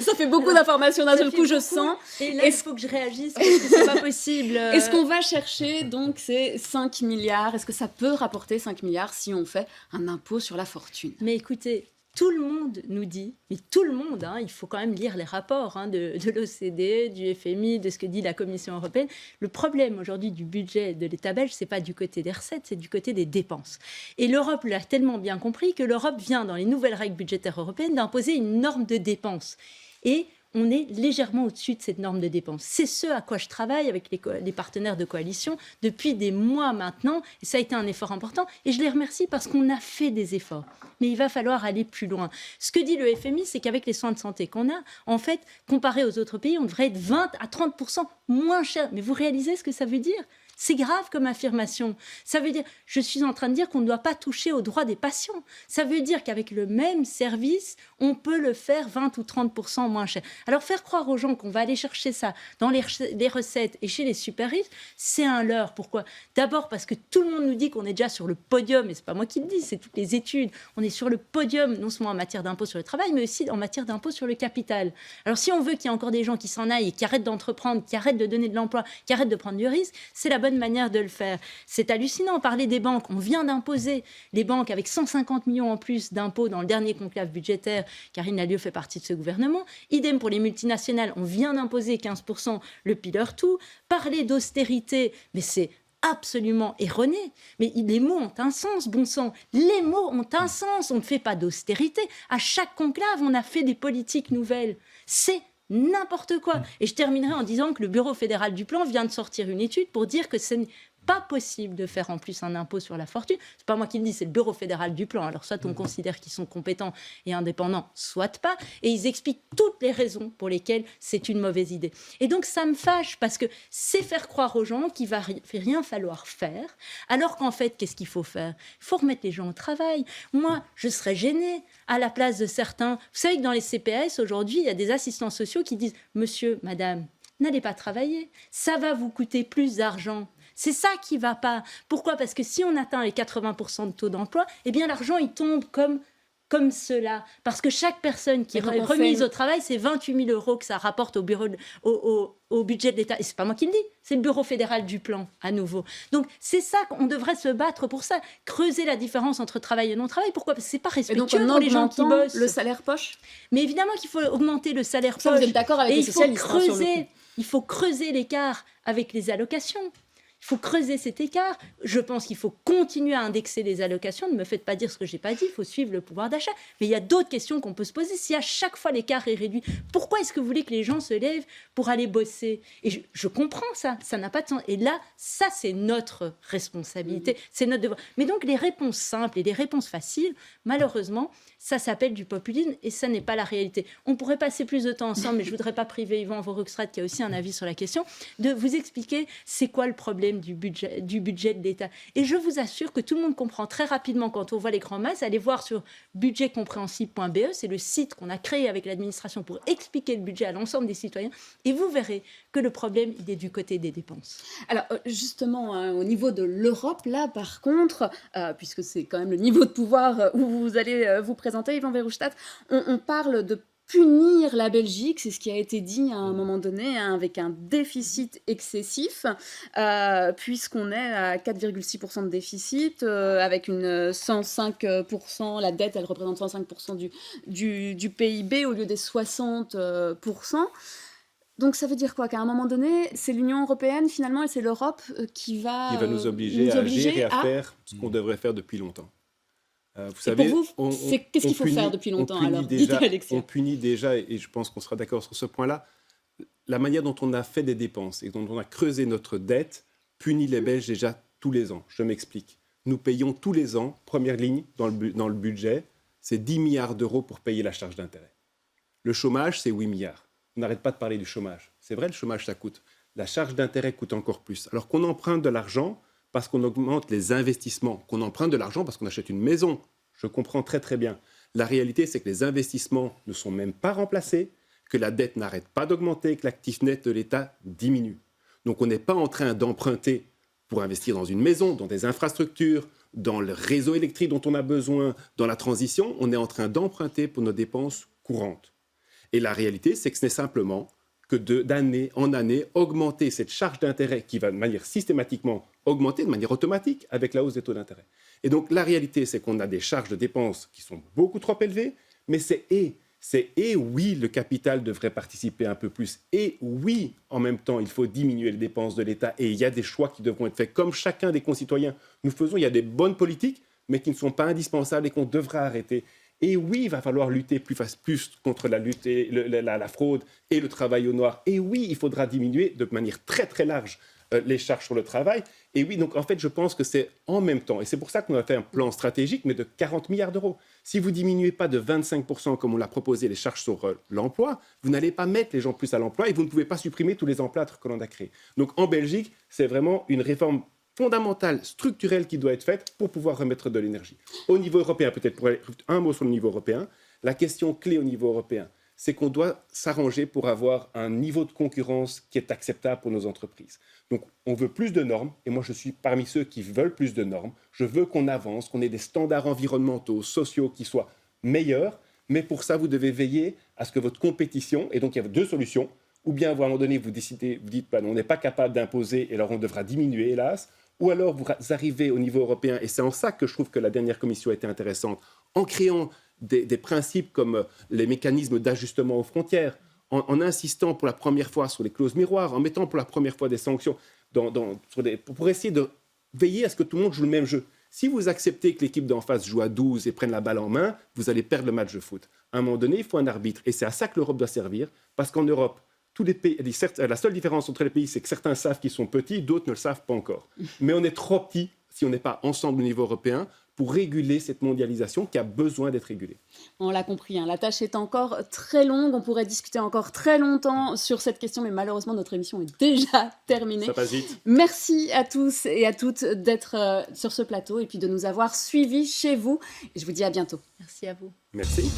ça fait beaucoup d'informations d'un seul coup, je sens. Et là, il faut que je réagisse parce que c'est pas possible. Est-ce qu'on va chercher donc ces 5 milliards? Est-ce que ça peut rapporter 5 milliards si on fait un impôt sur la fortune? Mais écoutez, tout le monde nous dit, mais tout le monde, il faut quand même lire les rapports de l'OCDE, du FMI, de ce que dit la Commission européenne. Le problème aujourd'hui du budget de l'État belge, c'est pas du côté des recettes, c'est du côté des dépenses. Et l'Europe l'a tellement bien compris que l'Europe vient, dans les nouvelles règles budgétaires européennes, d'imposer une norme de dépenses. Et on est légèrement au-dessus de cette norme de dépenses. C'est ce à quoi je travaille avec les partenaires de coalition depuis des mois maintenant. Et ça a été un effort important. Et je les remercie parce qu'on a fait des efforts. Mais il va falloir aller plus loin. Ce que dit le FMI, c'est qu'avec les soins de santé qu'on a, en fait, comparé aux autres pays, on devrait être 20 à 30% moins cher. Mais vous réalisez ce que ça veut dire ? C'est grave comme affirmation. Ça veut dire, je suis en train de dire qu'on ne doit pas toucher aux droits des patients. Ça veut dire qu'avec le même service, on peut le faire 20 ou 30% moins cher. Alors faire croire aux gens qu'on va aller chercher ça dans les recettes et chez les super riches, c'est un leurre. Pourquoi ? D'abord parce que tout le monde nous dit qu'on est déjà sur le podium, et c'est pas moi qui le dis, c'est toutes les études. On est sur le podium, non seulement en matière d'impôt sur le travail, mais aussi en matière d'impôt sur le capital. Alors si on veut qu'il y ait encore des gens qui s'en aillent et qui arrêtent d'entreprendre, qui arrêtent de donner de l'emploi, qui arrêtent de prendre du risque, c'est la bonne manière de le faire. C'est hallucinant. Parler des banques, on vient d'imposer les banques avec 150 millions en plus d'impôts dans le dernier conclave budgétaire. Karine Lallieu fait partie de ce gouvernement. Idem pour les multinationales, on vient d'imposer 15% le pillar tout. Parler d'austérité, mais c'est absolument erroné. Mais les mots ont un sens, bon sang. Les mots ont un sens. On ne fait pas d'austérité. À chaque conclave, on a fait des politiques nouvelles. C'est n'importe quoi. Et je terminerai en disant que le Bureau fédéral du plan vient de sortir une étude pour dire que ce n'est pas possible de faire en plus un impôt sur la fortune. C'est pas moi qui le dis, c'est le Bureau fédéral du plan. Alors soit on considère qu'ils sont compétents et indépendants, soit pas. Et ils expliquent toutes les raisons pour lesquelles c'est une mauvaise idée. Et donc ça me fâche parce que c'est faire croire aux gens qu'il va rien falloir faire. Alors qu'en fait, qu'est-ce qu'il faut faire ? Il faut remettre les gens au travail. Moi, je serais gênée à la place de certains. Vous savez que dans les CPS, aujourd'hui, il y a des assistants sociaux qui disent « Monsieur, madame, n'allez pas travailler. Ça va vous coûter plus d'argent. » C'est ça qui ne va pas. Pourquoi ? Parce que si on atteint les 80% de taux d'emploi, eh bien l'argent, il tombe comme cela. Parce que chaque personne qui est remise au travail, c'est 28 000 € que ça rapporte au au budget de l'État. Et c'est pas moi qui le dis, c'est le Bureau fédéral du plan, à nouveau. Donc c'est ça qu'on devrait se battre pour ça, creuser la différence entre travail et non-travail. Pourquoi ? Parce que c'est pas respectueux pour les gens qui bossent. Le salaire poche ? Mais évidemment qu'il faut augmenter le salaire poche. Ça, vous êtes d'accord avec les socialistes, sur le coup. Il faut creuser l'écart avec les allocations. Il faut creuser cet écart. Je pense qu'il faut continuer à indexer les allocations. Ne me faites pas dire ce que je n'ai pas dit. Il faut suivre le pouvoir d'achat. Mais il y a d'autres questions qu'on peut se poser. Si à chaque fois l'écart est réduit, pourquoi est-ce que vous voulez que les gens se lèvent pour aller bosser ? Et je comprends ça. Ça n'a pas de sens. Et là, ça, c'est notre responsabilité. C'est notre devoir. Mais donc, les réponses simples et les réponses faciles, malheureusement, ça s'appelle du populisme et ça n'est pas la réalité. On pourrait passer plus de temps ensemble, mais je ne voudrais pas priver Yvan Vorukstrat, qui a aussi un avis sur la question, de vous expliquer c'est quoi le problème du budget de l'État. Et je vous assure que tout le monde comprend très rapidement quand on voit les grands masses. Allez voir sur budgetcompréhensible.be, c'est le site qu'on a créé avec l'administration pour expliquer le budget à l'ensemble des citoyens, et vous verrez que le problème, il est du côté des dépenses. Alors justement, au niveau de l'Europe, là par contre, puisque c'est quand même le niveau de pouvoir où vous allez vous présenter, Yvan Vorukstrat, on parle de punir la Belgique, c'est ce qui a été dit à un moment donné, avec un déficit excessif, puisqu'on est à 4,6% de déficit, avec une 105%, la dette, elle représente 105% du PIB au lieu des 60%. Donc ça veut dire quoi ? Qu'à un moment donné, c'est l'Union européenne finalement et c'est l'Europe qui va nous obliger à agir et à faire ce qu'on devrait faire depuis longtemps. Vous savez, pour vous, qu'est-ce qu'il faut faire depuis longtemps alors ? On punit déjà, et je pense qu'on sera d'accord sur ce point-là, la manière dont on a fait des dépenses et dont on a creusé notre dette punit les Belges déjà tous les ans. Je m'explique. Nous payons tous les ans, première ligne dans le budget, c'est 10 milliards d'euros pour payer la charge d'intérêt. Le chômage, c'est 8 milliards. On n'arrête pas de parler du chômage. C'est vrai, le chômage, ça coûte. La charge d'intérêt coûte encore plus. Alors qu'on emprunte de l'argent parce qu'on augmente les investissements, qu'on emprunte de l'argent parce qu'on achète une maison. Je comprends très très bien. La réalité, c'est que les investissements ne sont même pas remplacés, que la dette n'arrête pas d'augmenter, que l'actif net de l'État diminue. Donc on n'est pas en train d'emprunter pour investir dans une maison, dans des infrastructures, dans le réseau électrique dont on a besoin, dans la transition. On est en train d'emprunter pour nos dépenses courantes. Et la réalité, c'est que ce n'est simplement que d'année en année, augmenter cette charge d'intérêt qui va de manière systématiquement augmenter, de manière automatique, avec la hausse des taux d'intérêt. Et donc, la réalité, c'est qu'on a des charges de dépenses qui sont beaucoup trop élevées, mais oui, le capital devrait participer un peu plus. Et oui, en même temps, il faut diminuer les dépenses de l'État. Et il y a des choix qui devront être faits. Comme chacun des concitoyens, nous faisons, il y a des bonnes politiques, mais qui ne sont pas indispensables et qu'on devra arrêter. Et oui, il va falloir lutter plus contre la fraude et le travail au noir. Et oui, il faudra diminuer de manière très très large les charges sur le travail. Et oui, donc en fait, je pense que c'est en même temps. Et c'est pour ça qu'on a fait un plan stratégique, mais de 40 milliards d'euros. Si vous ne diminuez pas de 25%, comme on l'a proposé, les charges sur l'emploi, vous n'allez pas mettre les gens plus à l'emploi et vous ne pouvez pas supprimer tous les emplois que l'on a créés. Donc en Belgique, c'est vraiment une réforme fondamentale, structurelle qui doit être faite pour pouvoir remettre de l'énergie. Au niveau européen, peut-être pour un mot sur le niveau européen, la question clé au niveau européen, c'est qu'on doit s'arranger pour avoir un niveau de concurrence qui est acceptable pour nos entreprises. Donc, on veut plus de normes, et moi, je suis parmi ceux qui veulent plus de normes. Je veux qu'on avance, qu'on ait des standards environnementaux, sociaux qui soient meilleurs, mais pour ça, vous devez veiller à ce que votre compétition, et donc il y a deux solutions, ou bien à un moment donné, vous dites, on n'est pas capable d'imposer, et alors on devra diminuer, hélas, ou alors vous arrivez au niveau européen, et c'est en ça que je trouve que la dernière commission a été intéressante, en créant des principes comme les mécanismes d'ajustement aux frontières, en insistant pour la première fois sur les clauses miroirs, en mettant pour la première fois des sanctions pour essayer de veiller à ce que tout le monde joue le même jeu. Si vous acceptez que l'équipe d'en face joue à 12 et prenne la balle en main, vous allez perdre le match de foot. À un moment donné, il faut un arbitre, et c'est à ça que l'Europe doit servir, parce qu'en Europe, tous les pays, la seule différence entre les pays, c'est que certains savent qu'ils sont petits, d'autres ne le savent pas encore. Mais on est trop petits, si on n'est pas ensemble au niveau européen, pour réguler cette mondialisation qui a besoin d'être régulée. On l'a compris, la tâche est encore très longue, on pourrait discuter encore très longtemps sur cette question, mais malheureusement notre émission est déjà terminée. Ça passe vite. Merci à tous et à toutes d'être sur ce plateau et puis de nous avoir suivis chez vous. Et je vous dis à bientôt. Merci à vous. Merci.